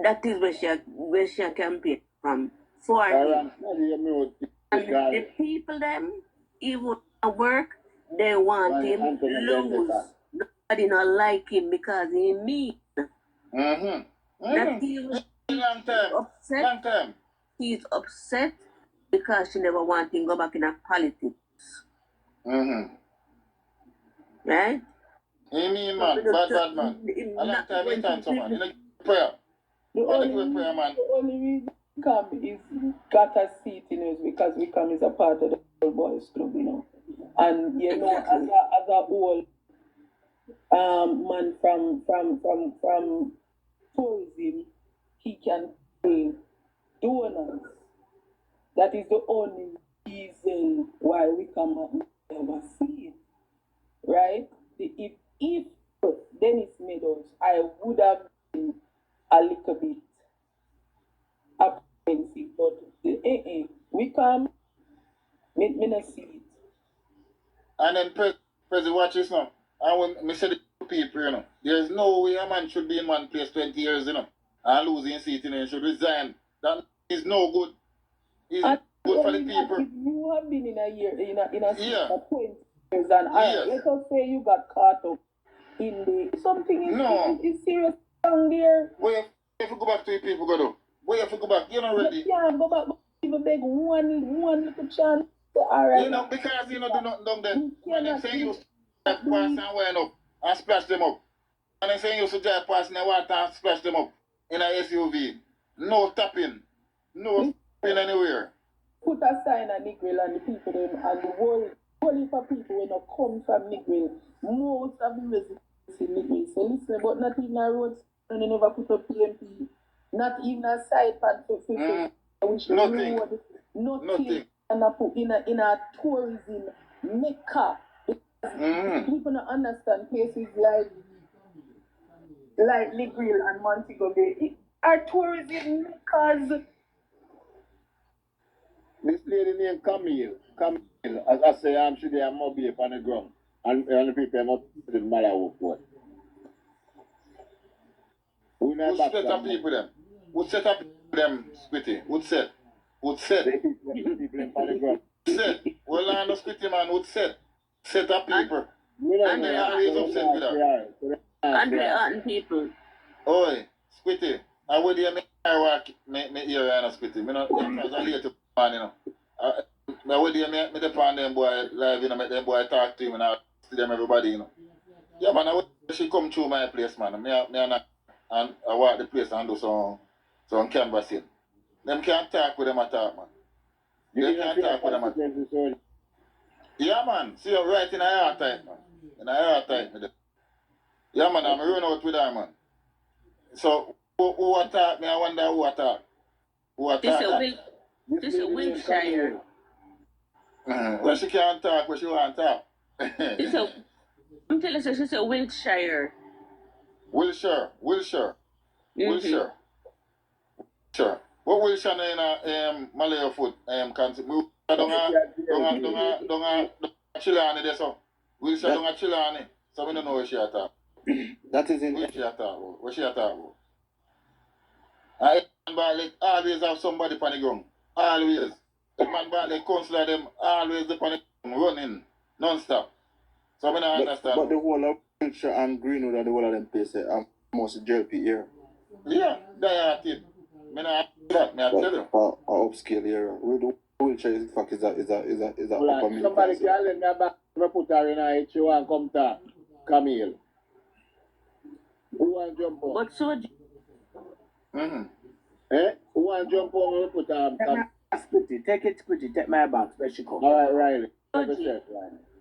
that is where she campaign from. for him. Around And the people them, even at work, they want him lose. Nobody not like him because he mean. That he was Long time. upset. Long time. He's upset because she never want him go back in a politics. Right? He mean man, bad man. A long time he can't man. In a prayer. The only reason Wickham is got a seat in is because Wickham is a part of the Old Boys Club, you know. And you know, as a whole man from tourism, he can pay donors. That is the only reason why Wickham never see it. Right? If Dennis Meadows, I would have been a little bit apprehensive, but we come, me not see it. And then President, watch this now. I want me say the people, you know. There's no way a man should be in one place 20 years, you know, and losing seat, you know, should resign. That is no good. It's good for the people. If you have been in a year, in a seat Yeah. for 20 years, and let us say you got caught up in the something is serious down there. Where if you go back to the people, go do? Where if you go back? You're not ready. You can't go back, but even beg one little chance. Alright. You know, because you know do nothing down there. When they say you pass and wind up and splash them up. And they say you should drive past in the water and splash them up in an SUV. No tapping. No tapping anywhere. Put a sign on Negril and the people them and the whole heap of people when they come from Negril. Most of the residents in Negril. So listen, but not even a road and they never put up PNP. Not even a side path for people. Nothing. Nothing. And I put in a tourism mecca. People don't understand places like Negril and Montego Bay are tourism meccas. This lady named Camille, as I say, she there must be up on the ground. And the people must be in Malawi. Who set up people them? Who set up them, Spitty? Who set? Who set? Set. Well, I know Spitty man, who set? Set up people. And they are always upset with that. And people. Oi, Spitty. I would hear me ear and Spitty. Me not because I later man, you know. I would hear me depend them boy live, you know, make them boy talk to him and I see them everybody, you know. Yeah man, I would she come through my place, man. Me and I walk the place and do some canvassing. Them can't talk with them at all, man. They can't talk with them at all. Yeah man, see you right in a hard type, man. In a hard type with them. Yeah man, I'm run out with that, man. So who attack me? I wonder who attack. Who attack? This is Wiltshire. Well, she can't talk, but she won't talk. I'm telling you, she's a Wiltshire. Wiltshire. Sure. What Wiltshire in a Malaya foot? Don't Chilani there, so. Wiltshire don't Chilani. So we don't know where she attack. That is in where she attack. Where she attack. I always have somebody on the ground. Always. The man back the councillor them always the on the ground running non-stop. So I don't understand. But the whole of Wiltshire and Greenwood and the whole of them places are mostly JLP here. Yeah, they are it. I tell you. Upscale area. Wiltshire is fact is a well, somebody can let me back put her in a she want come to Camille. Who want jump on? But so Who want jump on we put her Squitty, take it, Squitty, take my box, where she come. Alright, Riley.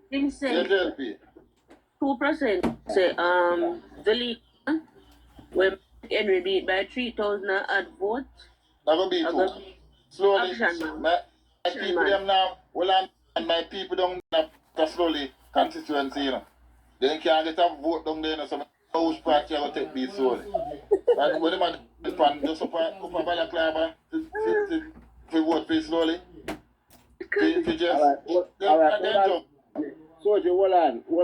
Him say JLP. 2% say the league when Henry beat by 3,000 ad vote. That will be too. Slowly. Action, My people them now, well and my people don't have slowly constituency, you know. They can't get a vote down there, you know, so my house party will take me slowly. And when the man just up a balaclava to vote for slowly. To just Alright, so hold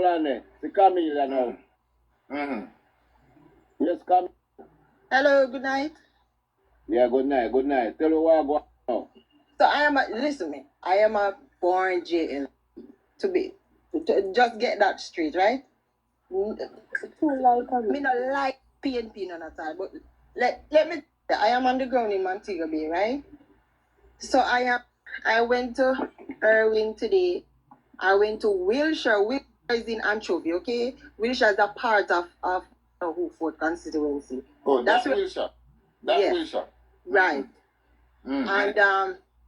on there. The Camille now. Yes, come. Hello, good night. Yeah, good night. Tell her what I go now. So listen me, I am a born JL to just get that straight, right? Me not like PNP none at all, but let me I am on the ground in Montego Bay, right? So I went to Irving today. I went to Wilshire. Wilshire is in Anchovy, okay? Wilshire is a part of Huford Constituency. Oh, that's Wilshire. That's yes. Wilshire. Right. And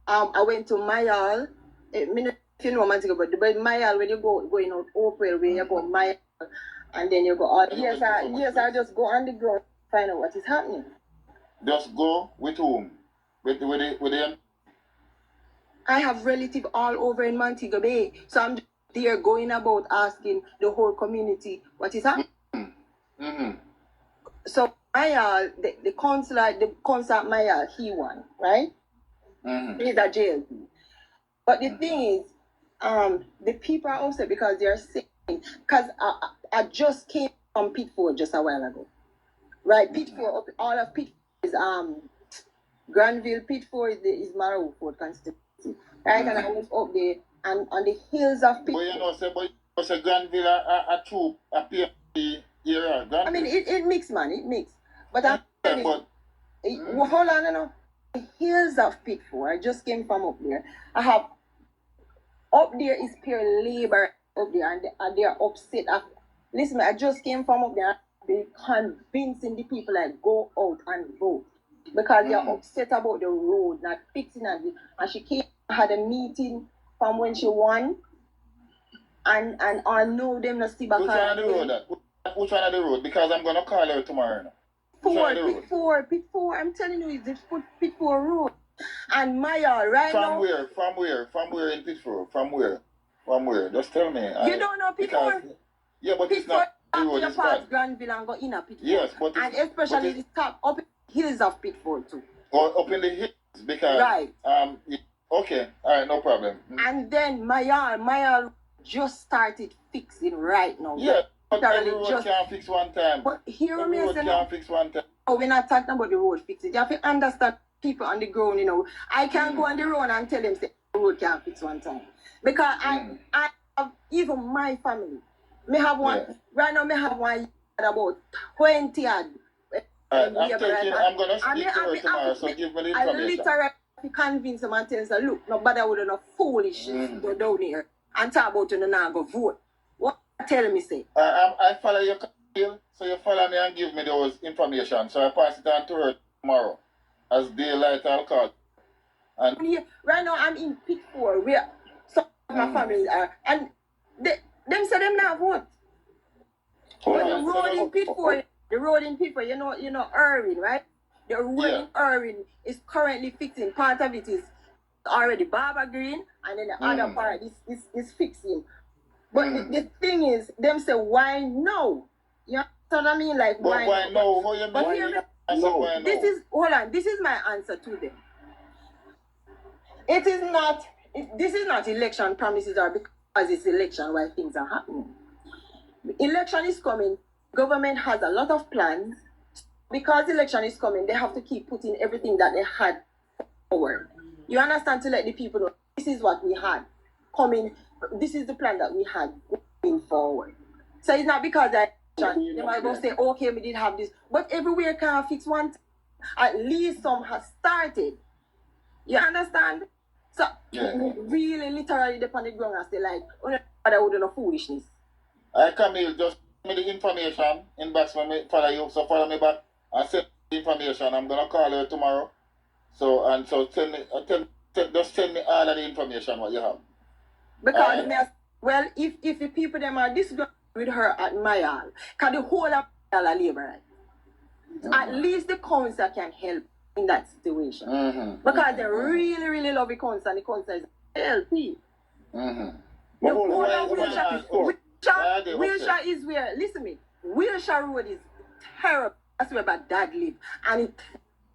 I went to Mayal. If you know Montego, but Mayal, when you going out Oprah, where you go Mayal, and then you go. Yes, I just go on the ground find out what is happening. Just go with whom? With them? I have relatives all over in Montego Bay, so I'm just there going about asking the whole community what is happening. Mm-hmm. So Mayal, the councillor at Mayal, he won, right? Mm-hmm. He's a JLP. But the thing is, the people are upset because they're saying, because I just came from Pitford just a while ago. Right, Pitford, all of Pitford is Granville, Pitford is Marrowford Constituency. Right, and I was up there and on the hills of Pitford. But you say Granville a troop, a PNP area. I mean, it mix, man, it mix. But I'm telling you, hold on, no. The hills of Pitford, I just came from up there. I have, up there is pure labor up there, and they are upset. Listen, I just came from up there. Be convincing the people like go out and vote because they are upset about the road not fixing it. And she came had a meeting from when she won, and I know them not see back. Which one of the road? Which one of the road? Because I'm gonna call her tomorrow. Pitford. I'm telling you, it's the Pitford road. And Maya, right now. From where in Pitford? From where? Just tell me. You don't know Pitford? Yeah, but Pitford, it's not. the past Granville and go in a Pitford. Yes, but and especially the top up in the hills of Pitford too. Or up in the hills because right. Okay, all right, no problem. And then Mayal just started fixing right now. Yeah, but every road can't fix one time. But hear me, road can't fix one time. Oh, we're not talking about the road fixing. You have to understand people on the ground, you know. I can't go on the road and tell them say the road can't fix one time. Because I have even my family. Me have one right now. Me have one about 20 odd. I'm going to speak to her tomorrow. So give me the information. I literally convince them and tell them, look, nobody would have no foolish go down here and talk about you now go vote. What tell me say? I follow your deal, so you follow me and give me those information. So I pass it on to her tomorrow as daylight. I'll call. And right now I'm in Pitford where some of my family are, and them say them not vote. But the road in Pitford, you know Irving, right? The road in Irving is currently fixing. Part of it is already Barbara Green, and then the other part is fixing. But the thing is, them say, why no? You understand what I mean? Like, but why no? What you but hear me, no. This is my answer to them. This is not election promises or because it's election why things are happening. Election is coming. Government has a lot of plans. Because election is coming, they have to keep putting everything that they had forward. You understand? To let the people know this is what we had coming. This is the plan that we had going forward. So it's not because they might go say, okay, we did have this, but everywhere can't fix one thing. At least some has started. You understand? So really, literally, depend on the ground and say like, oh no, that would no foolishness. I come here, just give me the information inbox when me follow you. So follow me back and send the information. I'm gonna call her tomorrow. So send me, just send me all of the information what you have. Because if the people them are this with her at Mayal, because the whole of Mayal are labor right? At least the council can help in that situation. Because they really, really love the council, and the council is JLP. The whole of Wilshire is where, listen to me, Wilshire Road is terrible. That's where my dad lives. And it's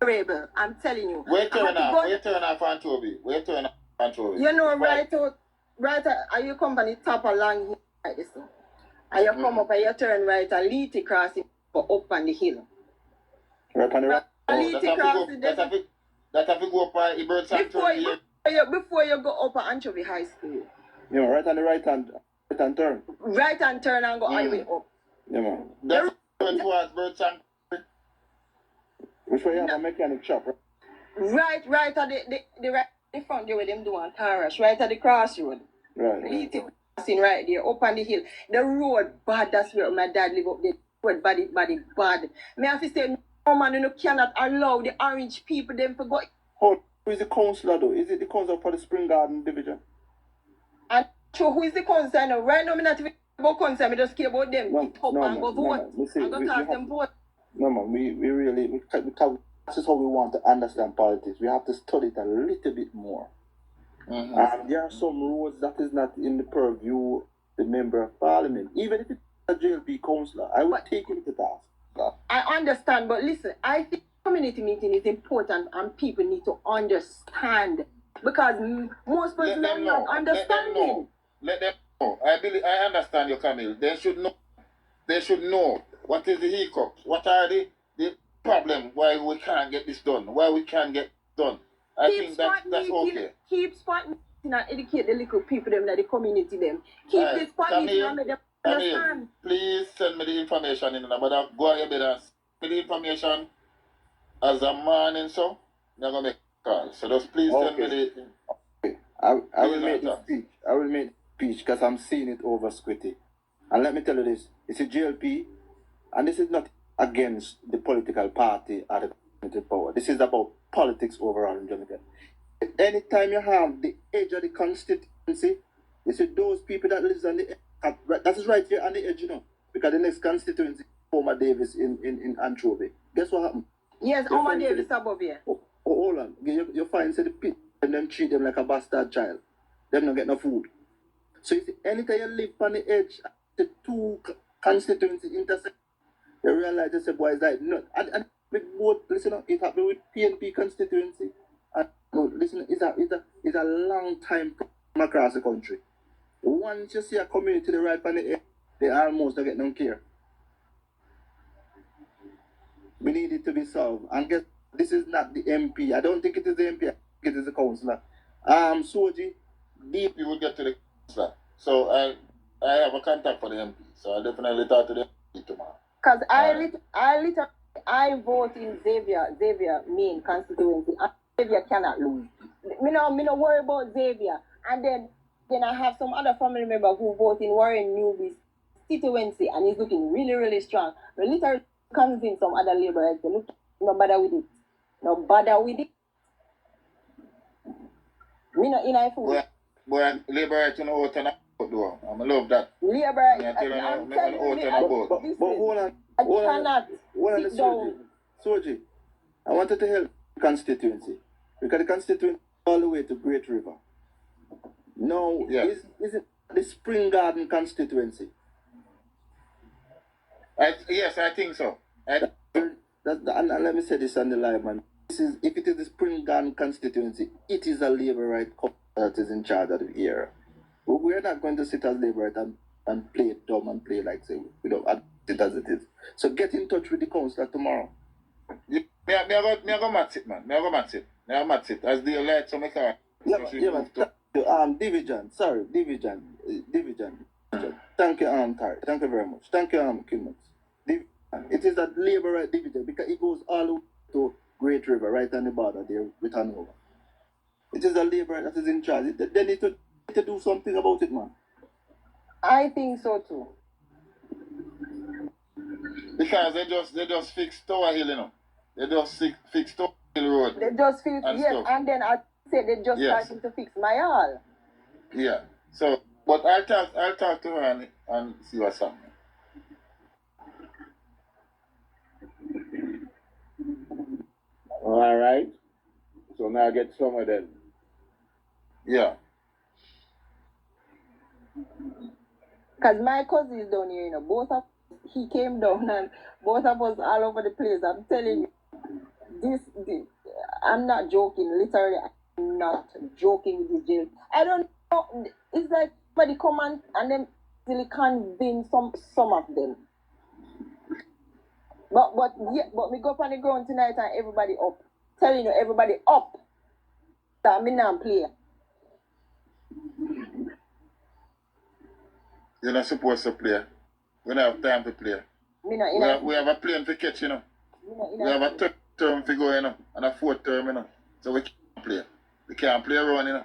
terrible, I'm telling you. Where turn off on Toby? You know, right, are you come on the top along here like this? And you come up and you turn right and lead it crossing go up on the hill. Right on the right. That have to go up by the bird sanctuary. before you go up at Anchovy High School. Yeah, man, right on the right hand turn. Right hand turn and go all the way up. Yeah, man. That's towards Birds and Which way you have a mechanic shop, right? Right at the right the front there where them do on Tarash, right at the crossroad. Right. Lead passing right there, up on the hill. The road bad, that's where my dad live up there. Road bad. Me have to say, no man, you cannot allow the orange people them to go. Who is the councillor though? Is it the councillor for the Spring Garden Division? And so who is the councillor now? Right now, me not even about councillor, me just care about them. No, Get up and go vote. And go cast them vote. No, man, we really, because this is how we want to understand politics. We have to study it a little bit more. Mm-hmm. And there are some roads that is not in the purview of the member of parliament. Even if it's a JLP councillor, I would take him to task. I understand, but listen, I think community meeting is important and people need to understand because most people are not understanding. Let them know. I understand you, Camille. They should know what is the hiccups, what are the problem why we can't get this done, why we can't get done. I think that's okay. Keep spot meeting and educate the little people them that the community them. Keep this spot meeting and make them understand. Please send me the information in but I'll go ahead and send me the information as a man and so I'm gonna make a call. So just please send me the I will make the speech. I will make the speech because I'm seeing it over Squitty. And let me tell you this, it's a GLP and this is not against the political party or the community power. This is about politics overall in Jamaica. Anytime you have the edge of the constituency, you see those people that lives on the edge, that is right here on the edge, you know, because the next constituency, Homer Davis in Anchovy. Guess what happened? Yes, Homer Davis above here. Hold on. You find say the pit and them treat them like a bastard child. Them not get no food. So you see, anytime you live on the edge, the two constituencies intersect, you realize they say, boy, is that not? And with both, listen, it happened with PNP constituency. And listen, it's a long time problem across the country. Once you see a community to the right on the edge, they almost don't get no care. We need it to be solved. And guess this is not the MP. I don't think it is the MP. I think it is the councillor. Soji, deep. You will get to the councillor. So I have a contact for the MP. So I definitely talk to the MP tomorrow. Because I vote in Xavier main constituency. And Xavier cannot lose. Me no worry about Xavier. And then I have some other family member who vote in Warren Newby's constituency and he's looking really, really strong. But literally convince some other laborers to look, no bother with it. No bother with it. Me no in I food. Boy, laborers you know out and about though. I love that. Laborers, I'm telling you, but hold on. I cannot sit down. Soji, I wanted to help the constituency. Because the constituency all the way to Great River. No, is it the Spring Garden constituency? Yes, I think so. And let me say this on the live, man. If it is the Spring Garden constituency, it is a Labourite that is in charge of the area. We're not going to sit as Labourite and play it dumb and play like say we don't act it as it is. So get in touch with the councillor tomorrow. Me go match it, man. Me go match it. As the light so make a division. Division. Thank you, Tari. Thank you very much. Thank you, Kilmux. It is a Labourite division because it goes all the way to Great River, right on the border there with Hanover. It is a Labourite that is in charge. They need to do something about it, man. I think so too. Because they just fixed Tower Hill, you know. They just fixed Tower Hill Road. They just fixed and then I said they just starting to fix my all. Yeah. So, but I'll talk to her and see what's happening. All right. So now get some of them. Yeah. Because my cousin is down here, you know. He came down and both of us all over the place. I'm telling you, this I'm not joking. Literally, I'm not joking with this jail. I don't know. It's like somebody come and then really convince some of them. But we go up on the ground tonight and everybody up. Telling you, everybody up. that me not play. You're not supposed to play. We don't have time to play. Me not We have a plane to catch, you know. We have a third term to go, you know, and a fourth term, you know. So we can't play. We can't play around, you know.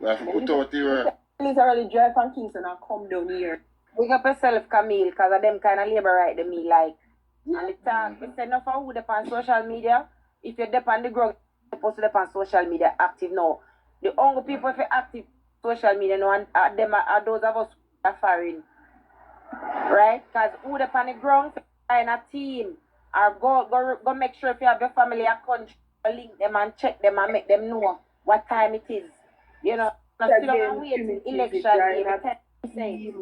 We have to put out the Police already drive from Kingston and come down here. Big up yourself, Camille, because of them kind of labor right to me, like. And the talk, we say enough of who dep on social media. If you're dep on the ground, you're supposed to dep on social media active now. The only people if you're active social media now, and them are those of us who are foreign. Right? Because who dep on the ground, find a team, or go make sure if you have your family a country, link them and check them and make them know what time it is. You know, not sit down and wait till election day.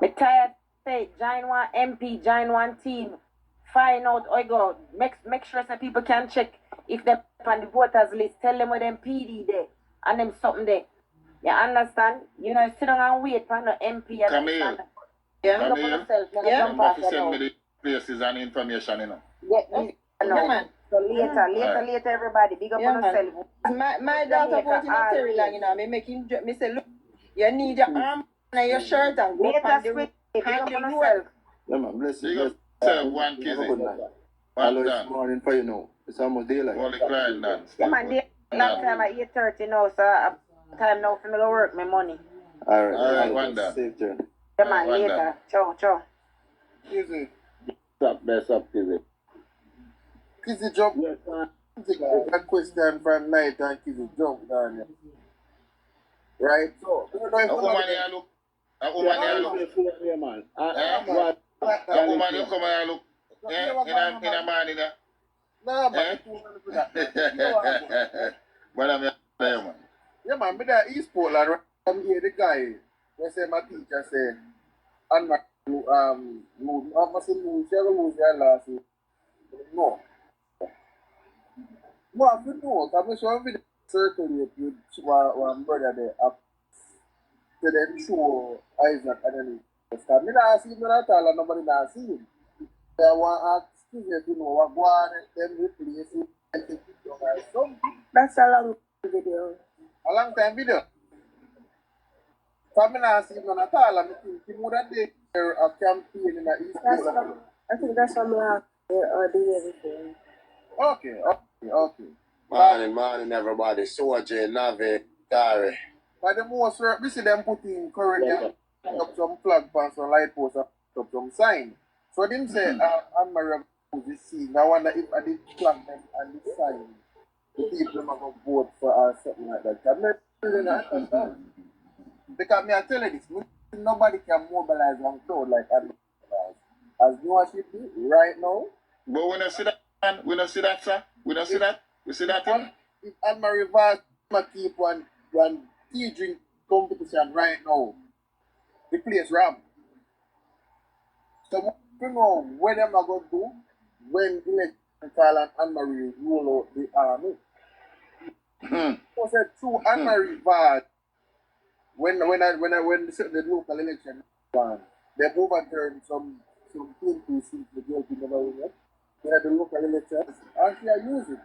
Me tired say join one MP, join one team, find out or go. Make sure that people can check if they're on the voters list, tell them where them PD there and them something there. You understand? You know, sit down and wait for no MP. Camille. Yeah. Camille. Yeah. You have to send me the places and information, you know. Yeah, so later, everybody, big up on yourself. My daughter put in a Terry long, you know, me say, look, you need your arm and your shirt and go up on the road. Yeah, man, bless you. Big up one kizzy. Hello, it's morning for you now. It's almost daylight. All the client done. Yeah, man, last time at 8:30 now, so time now for me to work my money. Alright, one done. Safe journey. Yeah, man, later. Ciao. Kizzy. What's up, Kizzy? Kizzy jump. Yes, sir. A question from night and Kizzy jump down here. Right? So, a woman here look. A woman here look. A woman here come here look. In a man in there. No, But I'm here, man. Yeah, man, but that East Portland, right? I'm here, the guy, they say my teacher say, and my, I must lose, you ever lose your last week? No. No, I feel no, I'm sure I'm circulate with one brother there, to then show Isaac and then because I don't see him at all and nobody not see him. I want to ask if you know what go on, then replace it and take it down or something. That's a long video. A long time video. So I don't see him at all. I think he would have did a campaign in the East Coast. I think that's from last year or the year before. Okay. Morning, everybody. Soja, Nave, Gary. But the most work, we see them putting currently up some flag pans or light posts up some sign. So I didn't say Anne-Marie this scene. I wonder if I did flag them and this sign the people are going to vote for or something like that. I'm not really understand. Because me I tell you this, nobody can mobilize one crowd like Anne-Marie as new as she do right now. But we don't see that, man. We don't see that, sir. We don't see that. We see that, if Anne-Marie Vaz keep one tea drink competition right now, the place ram. So we know what them are going to do when Electoral and Anne-Marie roll out the army. So said through Anne-Marie Vaz, when the local election won, they've overturned some PNP seats the JLP never win yet. They had the local elections and she are using it.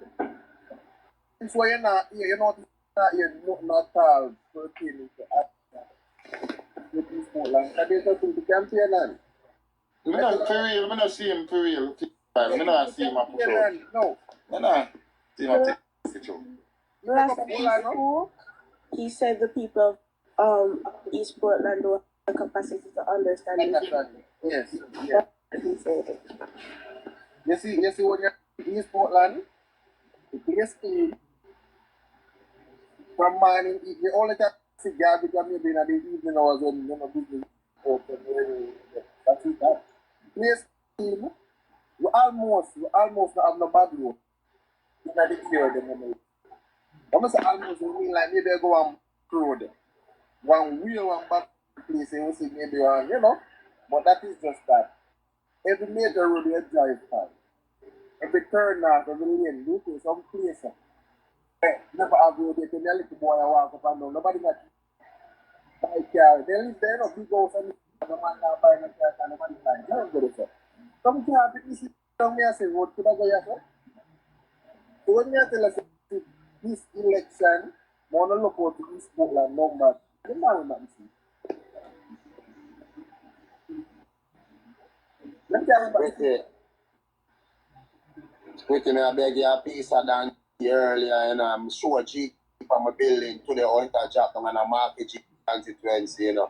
That's why you're not all pertaining to with this Portland. And they just do the campaign and we don't see him for real. We don't see him push out. No. No. See him take it. Last time he spoke, he said the people of East Portland don't have the capacity to understand it. Yes. He said it. You see when you're in East Portland, the place clean. From morning, you only can see garbage and maybe in the evening hours when you know business open. That's it. That place clean. We almost have no bad road. You know the clear them. I must say almost mean like maybe I go on road. One wheel, one back place, and we see maybe one, you know. But that is just that. Every major road you drive by. Every turn off, every lane, you take some place. Never have road there, tell me a little boy I walk up and down. Nobody got buy car. They live there, no big house and the man now buying a car and nobody buy. You don't go there. Some car, people see down there say road could I go here, sir? So when me tell us this election, more than look out to this Portland number. The man will see. Let me tell you Squitty, me I beg you a piece of that earlier, and I'm sure G from my building to the hunter job and a market G constituency, you know.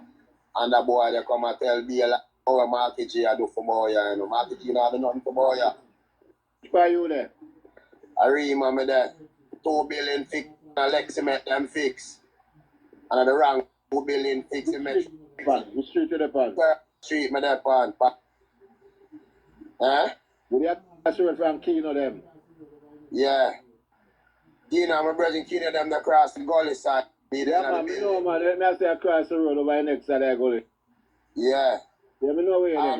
And the boy they come and tell me like how market G I do for boy, you know. Market G not do nothing for boy. why you there? I remember that 2 billion fix and Alexi make them fix. And the wrong 2 billion fix and make The street to the pan. street me that pan. Eh? Would you have to from Kino them? Yeah. Kino, my brother Kino them that cross the gully side. Yeah, man, me know, man. Let me say across the road over the next side of the gully. Yeah. Yeah, me know where you are.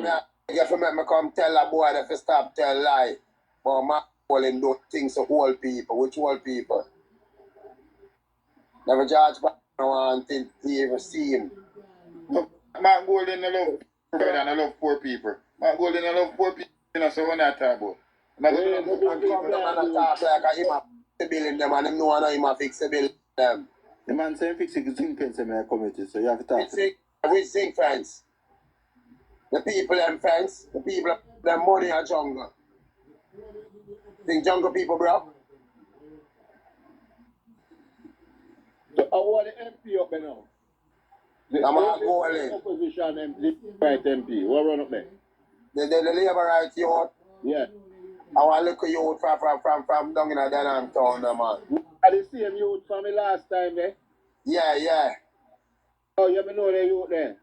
You have to make me come tell a boy that to stop tell lie. But my calling those things to old people. Which old people? Never judge back no one until you even see him. Mark Golden I love and I love poor people. Mark Golden I love poor people, you know, so when I talk about. Man come talk like him a fix the bill in them and him know I him a fix the bill in them. The man saying fix the zinc fence in my community, so you have to talk to him. Which zinc fence? The people them fence, the people them money are jungle. Think jungle people, bro? So, I want the MP up there now. I'm a Golden. Opposition MP, right MP. What run up there? The labor right youth. Yeah. I want to look at youth from down in the Denham town, man. Are the same youth from the last time there? Yeah. Oh, you know the youth there?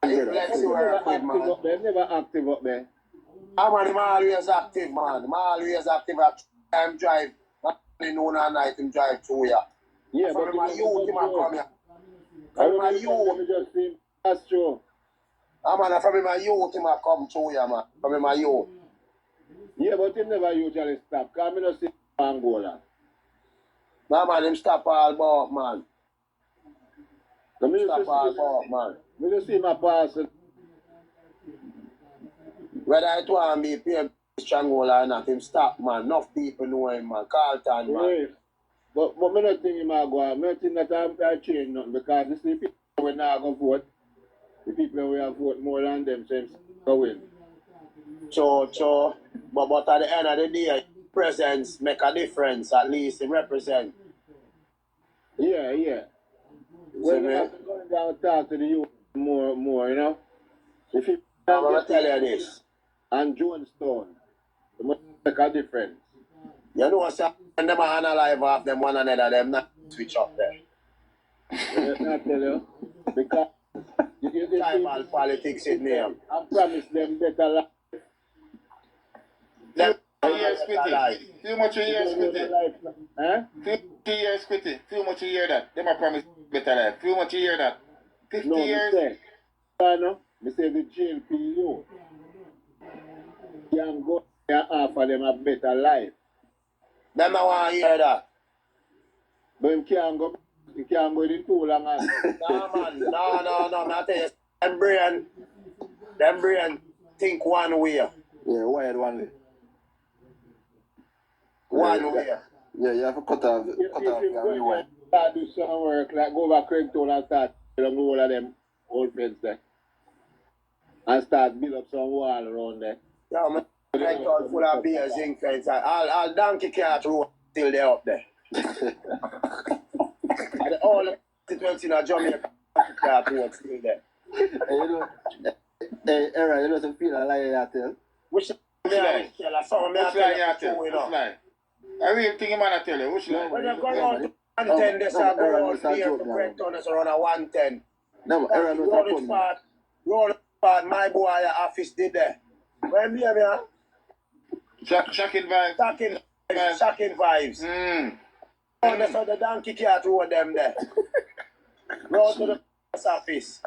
Let's see where I put, man. Never active up there. I'm always active, man. I'm always active at time drive. Not noon and night him drive through here. Yeah, from but my youth, him a come here. I From my just youth. see that's true. Man, from my youth, him a come through here, man. From my youth. Yeah, but him never usually stop. Because I don't see Angola. Nah, man, him stop all about, man. Stop all about, man. We just see my parcel. Whether it want be PNP stronghold or not, him stop, man. Enough people know him, man. Carlton, man. Yeah. But I don't think he might go on. I don't think that I change nothing because the people who not going to vote, the people who will vote more than them, so go win. So, but at the end of the day, presence make a difference, at least it represent. Yeah. Well, we have to go down and talk to the youth more, you know. If you I'm going to tell you this. And Jonestown, it must make a difference. You know, sir, when them are alive off them one another, them not switch up there. I tell you, because you tribal politics in there. I promise them better life. Few much a year, Squitty. Huh? Few years, Squitty. Few much a year that. Them I promise better life. Few much a year that. 50 years. Me say the JLP can go and offer them a better life. Them I want to hear that. But him can't go in too long. No, man. No. I tell you, them brain think one way. Yeah, wired one way. One way. Yeah, you have to cut off the rewind. Start do some work, like go over Craigtown and start along the whole of them old fence there. And start build up some wall around there. Yeah, man. Craigtown full of beer, zinc fence. All donkey cart road till they up there. And all the constituency in Jamaica, donkey cart road still there. Hey, Era, you don't feel like that, tell? Which lie? I real thing, man, I tell you. Which lie? When you go around to 110, there's a go around here to Craigtown, there's around a 110. No, Era, road part, my boy, office did there. When me here? Shocking vibes. Shocking vibes. Oh, that's how the donkey cart road them there. Road to the office.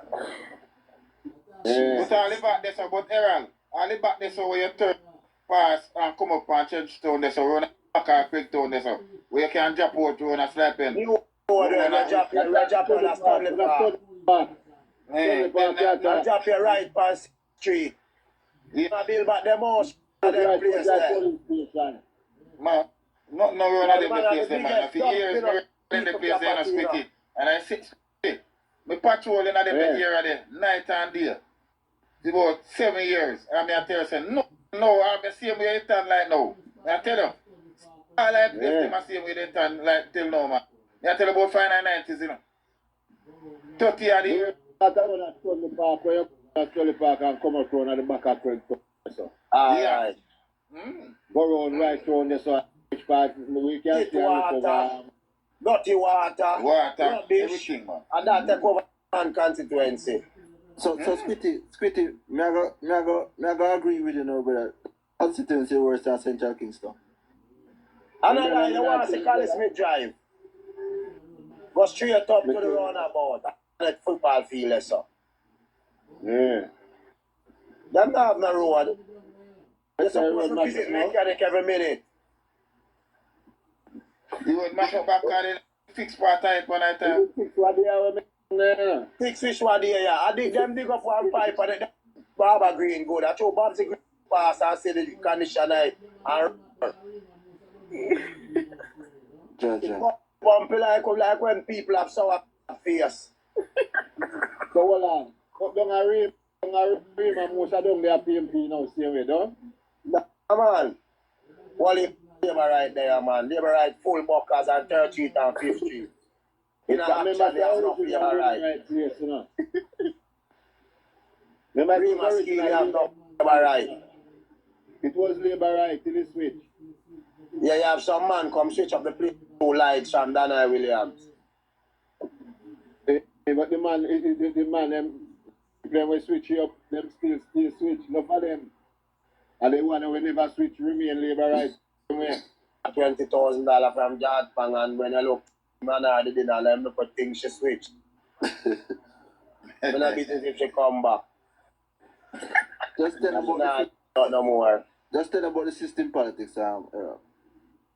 But all the back there, but Errol, all the back there, so where you turn pass and come up and Churchtown there, so run back and Craigtown there, so where you can drop out road and slap in. You go there, you drop on a Stanley Park. You drop your right past street. You build back them house at them place there. Man, No run at the place, them man. For years, me in the place, they no split it. And I sit, me patrolling at them here there, night and day. It's about 7 years. And I tell you, say, no, I'm the same way it turn like now. I tell you, all like this, them the same way they turn like till now, man. I tell you about 590s, you know. 30 of the year. That's one at Tony Park, where you come at Tony Park and come around at the back of the so. Alright. Go around right round there, so which part we can see water. Dirty water. Rubbish. Everything, man. And that take over one constituency. So Squitty, me I go agree with you now, brother. Constituency worse than Central Kingston. And then you want to see Collie Smith Drive. Go straight up to the roundabout. Let football field, so. Yeah. Them not have no road. They're supposed to visit mechanic every minute. You would mash up back on the fix part type one at a time. Fix what they are. Fix which one there, yeah. I dig them dig up one pipe and then Barbara Green go. That's how Bobsy Green pass and say the condition and bumpy like when people have sour face. So hold on. Cut down a rim and most of them they are PNP now, same way, don't? Nah, man. Wally labor right there, man. Labor right full buckers and 3rd Street and 5th Street. In a action, they have enough labor right. Place, you know. Rima scheme, they have no labor right. It was labor right till it switch. Yeah, you have some man come switch up the play 2 lights from Dana Williams. But the man, them will switch you up, them still switch. Enough of them. And the one who will never switch remain labor right. $20,000 from George Pang, and when I look, man, I didn't let me put things she switch. When I beat it if she come back. Just tell about not no more. Just tell about the system politics,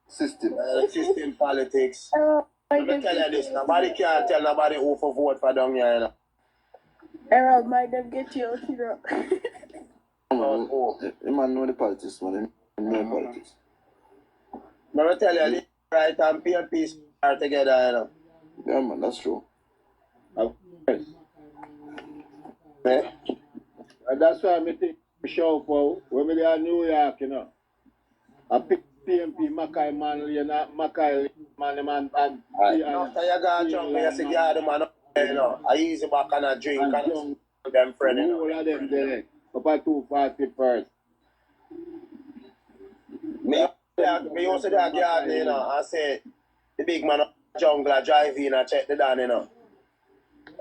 system. System politics. Let me tell you this, nobody can tell nobody who for vote for down here, you know. Errol, might them get you out here. The man know the politics, man. He know the politics. Let me tell you, right and PNP are together, you know. Yeah, man, that's true. Yeah. And that's why I think Show Pow, when we are in New York, you know. I pick PNP, Mackay man, you know, Mackay man, and after you go drunk, you see the other man, you know, I easy back and a drink and them friends, you know. All of them there, up at 240 first. Me used to do a garden, you know, and say, the big man of the jungle drive in and check the down, you know.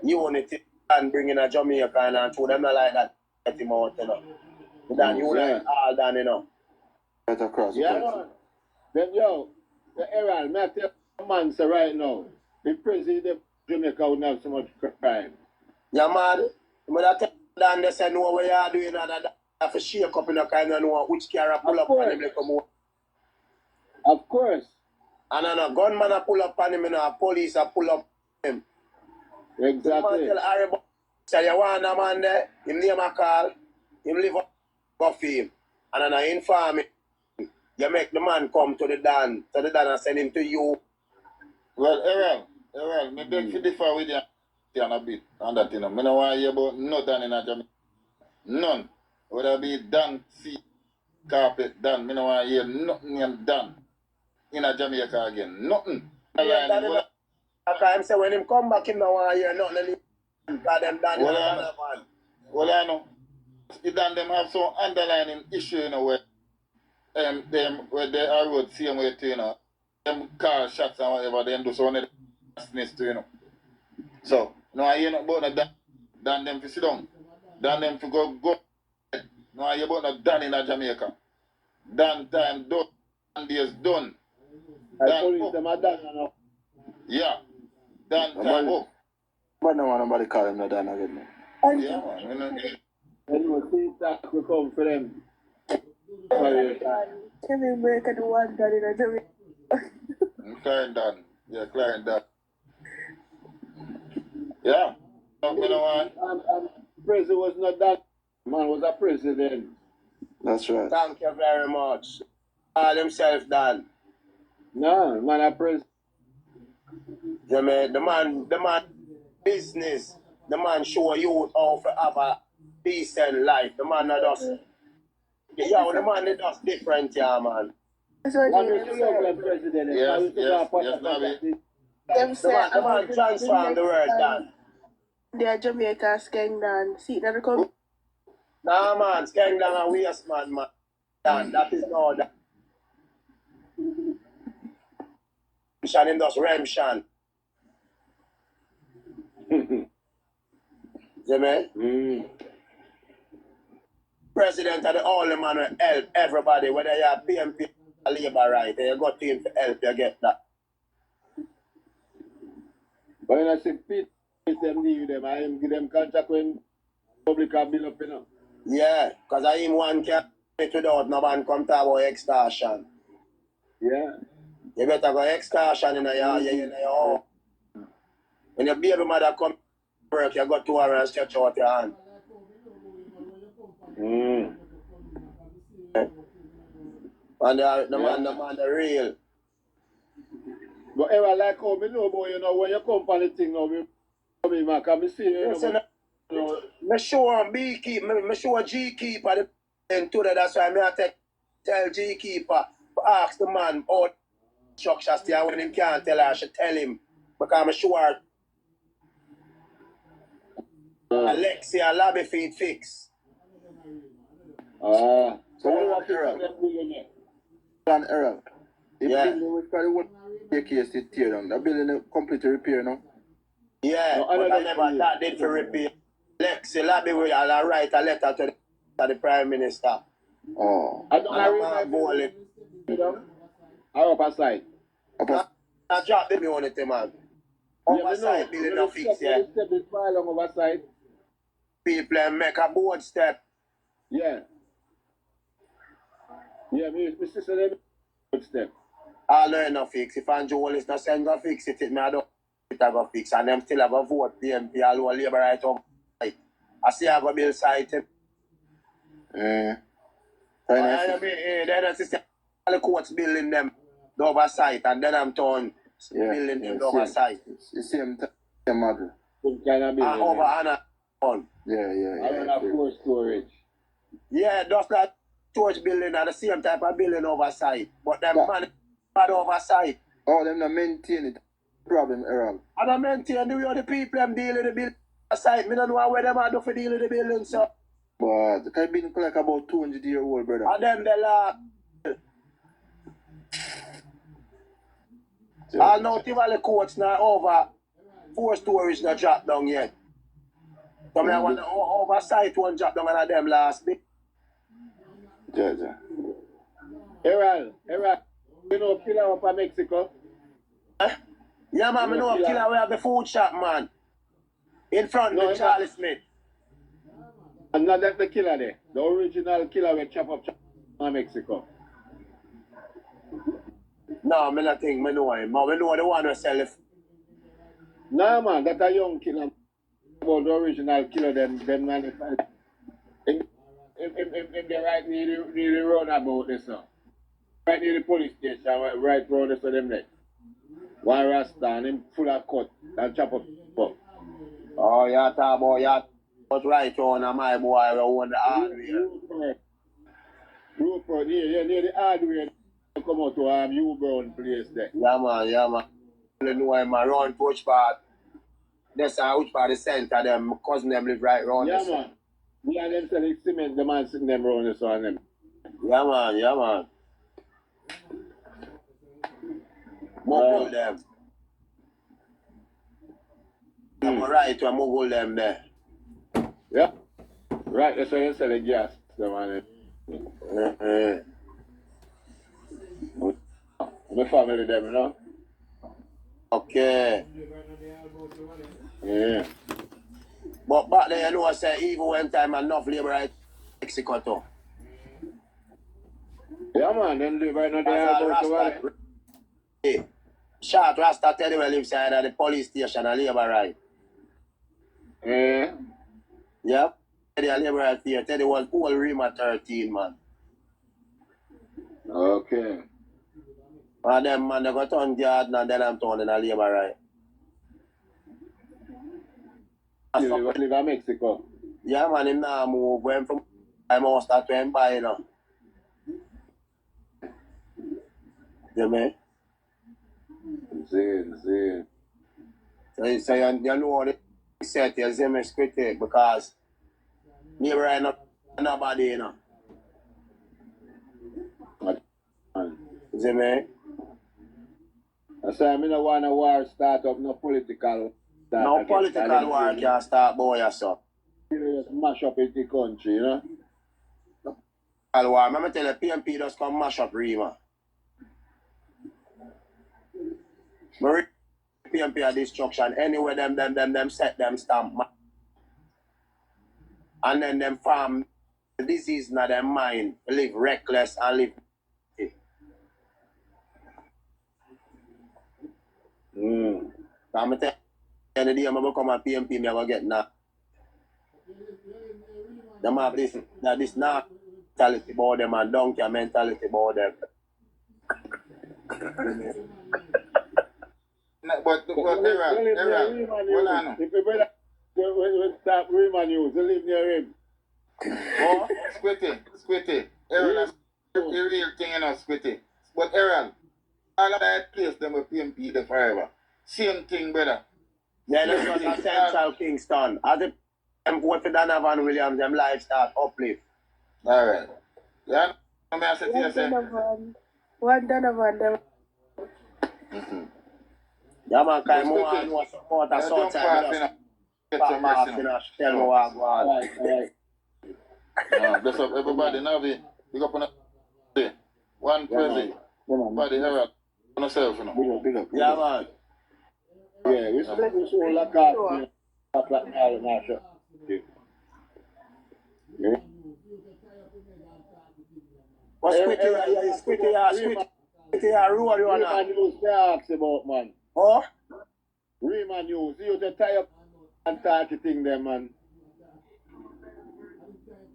Unity and bring in a Jamaica and throw them not like that, get him out, you know. Then you like all done, you know. Right across. Yeah, man. Then, yo, the Errol, may I tell you, man, say right now, the president of Jamaica wouldn't have so much crime. Yeah, man. When I tell them, they say, no, what you are doing, and I have to shake up in a kind of know which car pull up on him like a more. Of course. And then a gunman a pull up on him, and a police a pull up on him. Exactly. Tell Harry, say, you want a man there, him name a call, him live up, go for him. And then I inform him. You make the man come to the Dan and send him to you. Well, Errol, me beg to differ with you on a bit on that, you know. Me no want to hear about no Dan in a Jamaica. None. Whether it be Dan, sea, carpet, Dan, me no want to hear nothing named Dan in a Jamaica again. Nothing. I say when him come back, him no want to hear nothing. Because them Dan in a man. Well, I know. Dan them have some underlying issue, you know, where them where they are road same way too, you know. Them car shots and whatever, them do so one of the business too, you know. So, no I hear not about no Dan them to sit down. Dan them to go. No I hear about no Dan in a Jamaica. Dan time done. Dan days done. I police them are done now. Yeah. Dan time up. But no one nobody call him no Dan again, man. Yeah, man. You know. And you see that will come for them. Kevin break at the one that in a Jamaica. Clarence Dan. Yeah, Clarence Dan. Yeah. You know what? President was not that. Man was a president. That's right. Thank you very much. All himself done. No, man, I press. Yeah, man, the man business. The man show you how to have a decent life. The man not just, yeah, the man is just different, yeah, man. That's what One they is the local president. Yes, The them say The man transform the world, Dan. they are Jamaica Skengdan. See that come. Nah, man, Skeng down a waste, man. Dan, that is no that. Shan him just Remshan. See me? President of the only man will help everybody, whether you are PNP or Labour right, you got to him to help you get that. But when I say Pete, them leave them, I give them contract when public are built up, you know. Yeah, because I him one can without no man come talk about extortion. Yeah. You better go extortion in your home. When your baby mother come to work, you got to her and stretch out your hand. And the man, the real. But ever like how me know about, you know, when you come on the thing now, me man, can me see you Listen, know. me sure me sure G keeper the today. That's why me I tell G keeper ask the man how structure stay when him can't tell her, I should tell him. Because I'm sure Alexia lobby feed fix. So what Plan error. The building which probably won't take case to tear down. The building is completely repair now. Yeah, No, but I never that did for repair. Lexi lobby will write a letter to the Prime Minister. Oh. I don't know. I up aside. I drop them on it, man. Overside building no fix yet. Step is far along overside. People make a board step. Yeah. Yeah, my sister them board step. I learn no fix. If Andrew is not saying go fix it, me I don't it I go fix. And them still have a vote PNP all over Labour right over. I see I go build site. Yeah. I mean, then I see all the courts building them the oversight, and then I'm torn building them the oversight. It's the same model. Over Anna. Yeah. I run a 4 storage. Yeah, just like storage building are the same type of building oversight. But them man bad oversight. Oh, them not maintain it. Problem, Errol. I don't maintain the way the people them deal with the building oversight. Me don't know where them are do for deal with the building, so. But it has been like about 200-year-old, brother. And them they laugh. I know Tivoli courts now over 4 stories not drop down yet. So I want to oversight one drop down on them last bit. Yeah. Errol, you know Killer up in Mexico? Yeah, man, I know Killer we have the food shop, man. In front of Charlie Smith. And not that the killer there. The original killer we chop up in Mexico. No, me not think me know him. Me know the one who sell it. Nah, man, that's a young killer. About the original killer, then manufactured. In the right near the roundabout this now. Right near the police station, right round this of them there. One Rasta and him full of cut and chop up. Oh, you talk about but right on my boy around the hardware. Rupert, near the hardware. Come out to U Brown place there. Yeah, man. You know him around which part. That's which part the center, them cousin them live right around this. Yeah, man. Yeah, them selling cement, the man sitting them around this one them. Yeah, man. Muggle them. I'm right to muggle them there. Yeah. Right, that's why you sell the gas, the man. My family them, you know? Okay. Yeah. But back then, you know, I say, even one time enough labor right Mexico too. Yeah, man, then live right now there about the valley. Short Rasta tell you where live side of the police station and labor right. Yeah. Yep. The labor right here, tell you was whole Rima 13, man. Okay. And them man, they go turn garden and then I'm turning a labor right. You live in Mexico. Yeah, man, him now move. When from I must start to buy, you know. You mean? See. So you know what it said, you see me critique because labor right now, nobody, you know. You see me? That's why I don't want a war start up, no political. No political war can start, boy, or so. Just mash up in the country, you know? Political war, let me tell you, PNP just come mash up Rima. PNP a destruction, anyway, them set them stamp. And then them farm the disease in their mind, live reckless and live. I'm tell you, the day I become a PNP, me go get now. Them have this mentality about them and donkey mentality about them. But Aaron, hold on. If your brother will start Rima News, you live near him. Oh, Squitty. Aaron, that's the real thing, you know, Squitty. But Aaron, all of that place, them with PNP the forever. Same thing, brother. Yeah, that's what a Central Kingston. As if them go for Donovan Williams, them lifestyle uplift. Alright. Yeah, I said to you, say. One Donovan, them. Yeah, man, because more and more support a Southside. Tell me what go on. Bless up everybody now, big up on the one present. Body Herald on yourself, you know. Big up. Yeah, man. Yeah, we should look up. What's Squitty, road you wanna? Rima News they ask about, man. Oh? Rima News, you just tie up and targeting them, man.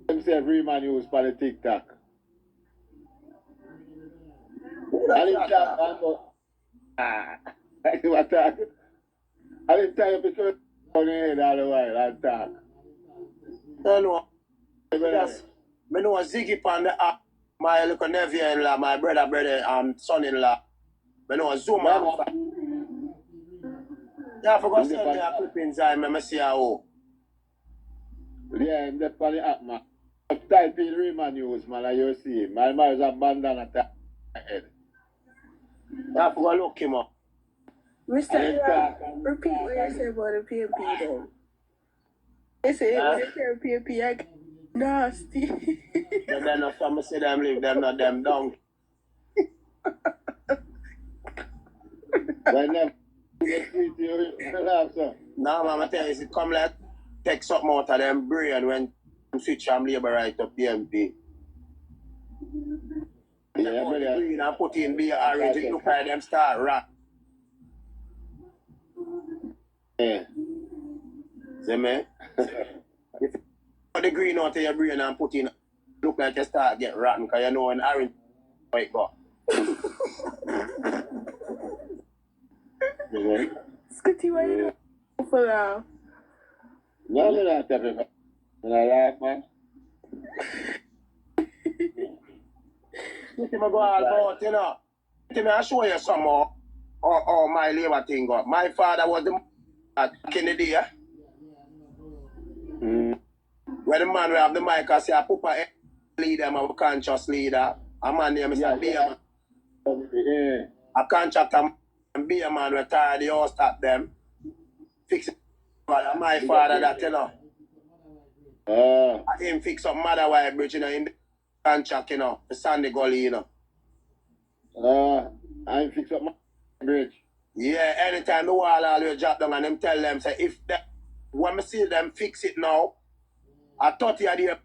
Them say Rima News for the TikTok. I didn't talk about. I didn't talk. I didn't tie up the on your head all the while and talk. No. I know Ziggy on the app. My little nephew-in-law, my brother, son-in-law. I know Zuma. Yeah, I forgot to send me a clippings. I see how. Yeah, I'm the funny app, man. Type in Rima News, man, and you see him. My man is a bandana at my head. Yeah, I forgot to look him up. Mr. Aaron, repeat what you said about the PNP then. They say when you say PNP, I get nasty. Then no some say them leave them not them down. When them get free to you, relax, sir. No, man, I tell you, it come like take something out of them brain when you switch from Labour right to PNP. Yeah, put the green and put in be orange, it look like them start rap. Yeah. See me? If you put the green out of your brain and put in, look like you start get rotten, because you know when orange it go. Scotty, why you doing for now? No, I'm not having fun. And I laugh, man. Let me go all about, you know. Let me show you some more how my Labour thing go. My father was the at Kennedy, eh? Where the man will have the mic and say, I put a leader, I'm a conscious leader. A man named Mr. Beerman. Yeah. A contractor and Beerman retired, they all stop them. Fix it. My father that, you know. Him fix up Motherwire Bridge, you know, in the contract, you know, the Sandy Gully, you know. I fix up my bridge. Yeah, anytime the wall always drop down and them tell them, say, if them, when I see them fix it now, I thought you had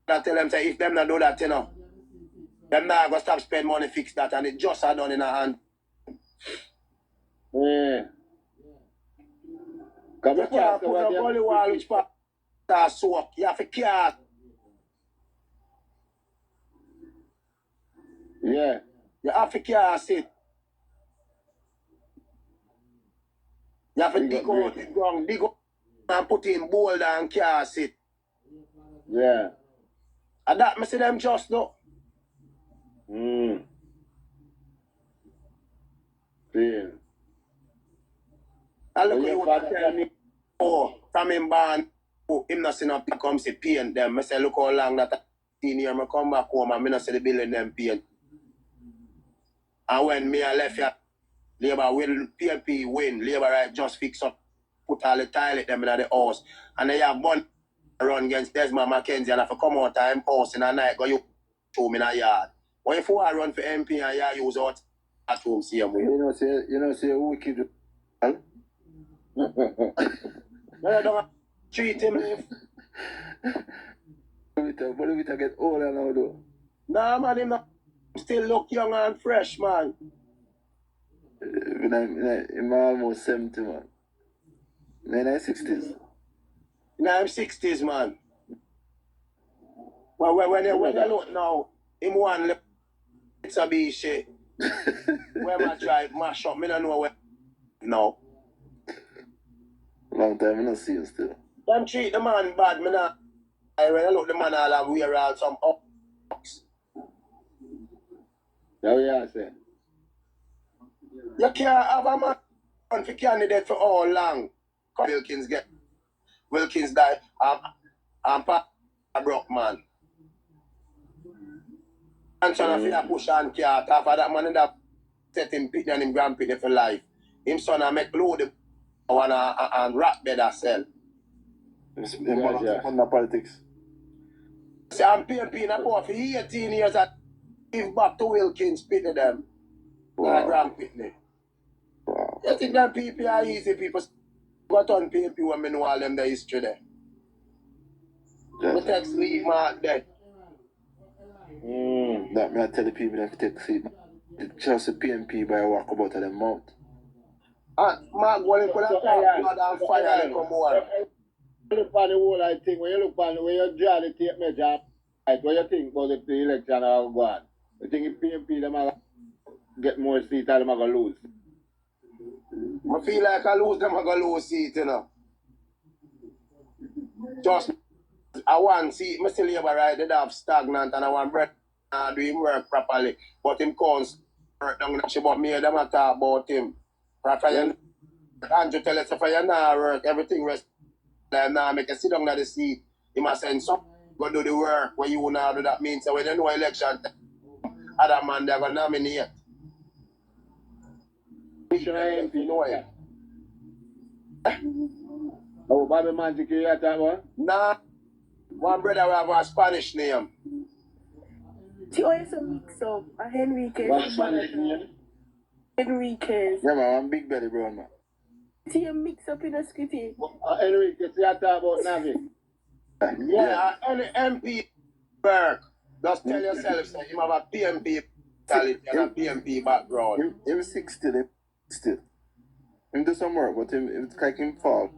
that tell them, say, if them not do that, you know, them not going to stop spend money fix that, and it just are done in a hand. Yeah. Come you can't put a gully wall which part soak, you have to care. Yeah. You have to care sit. You have to dig out the ground, dig up and put in boulder and cast it. Yeah. And that, I see them just know. See. And look, you would tell me, oh, from him born, oh, him not see no come see paint them. I say, look how long that 15 years I come back home and I not see the building them paint. And when me I left here, Labour will PNP win, Labour right just fix up, put all the toilet them in the house. And they have one run against Desmond McKenzie and if I come out and post in the night, go you show me in a yard. When if I run for MP and you use out at home, see him. You know, say wicked. Huh? No, don't treat him. But if it get older now though. Nah man, him not still look young and fresh, man. I'm almost 70, man. In my 60s. In my 60s, man. Well, when you look now, him one look, it's a biche. Where I drive, mash up, I don't know where. No. Long time, I don't see you still. Them treat the man bad, me not. When I look the man, I'll have wear out some ox. Yeah, yeah, say. You can't have a man for candidate for all long. Wilkins died, and Pat broke man. And son of push and cat after that man that set him pit and him grand pit for life. Him son a make load the one and rap bed herself. On the politics. See, I'm PNP in a poor for 18 years and give back to Wilkins pit to them. Wow. Grand pit. Wow. You think that people are easy people got on PNP when I know all them the history there. Yeah. We take sleep mark there. That me I tell the people that take sleep. Just a PNP by a walkabout of them mouth. Mark, when you put a blood and fire, come on. Look on the whole I think when you look on the way you draw the tape measure, like what you think about the election are going? You think if PNP them are get more seats and them are gonna lose? I feel like I lose them, I go lose seat, you know. Just I want seat, I still Labour right, they have stagnant and I want bread do him work properly. But him can't work down the but me them a talk about him. Andrew tell us if you not work, everything rest and now make you sit down at the seat. He must send some go do the work when you now do that means so when you know election other man they're gonna nominate. MP know ya. Oh, Bobby Magic here that one? Nah. One brother will have a Spanish name. See, always a mix up. A Henriquez. What Spanish name? Henriquez. Yeah, man, I'm big belly, bro, man. See, a mix up in a scripty. Henriquez, you talk about Navi. Yeah, any MP work. Just tell yourself that you have a PNP talent and a PNP background. Him 60, still. Him do some work, but him, it's like him fall.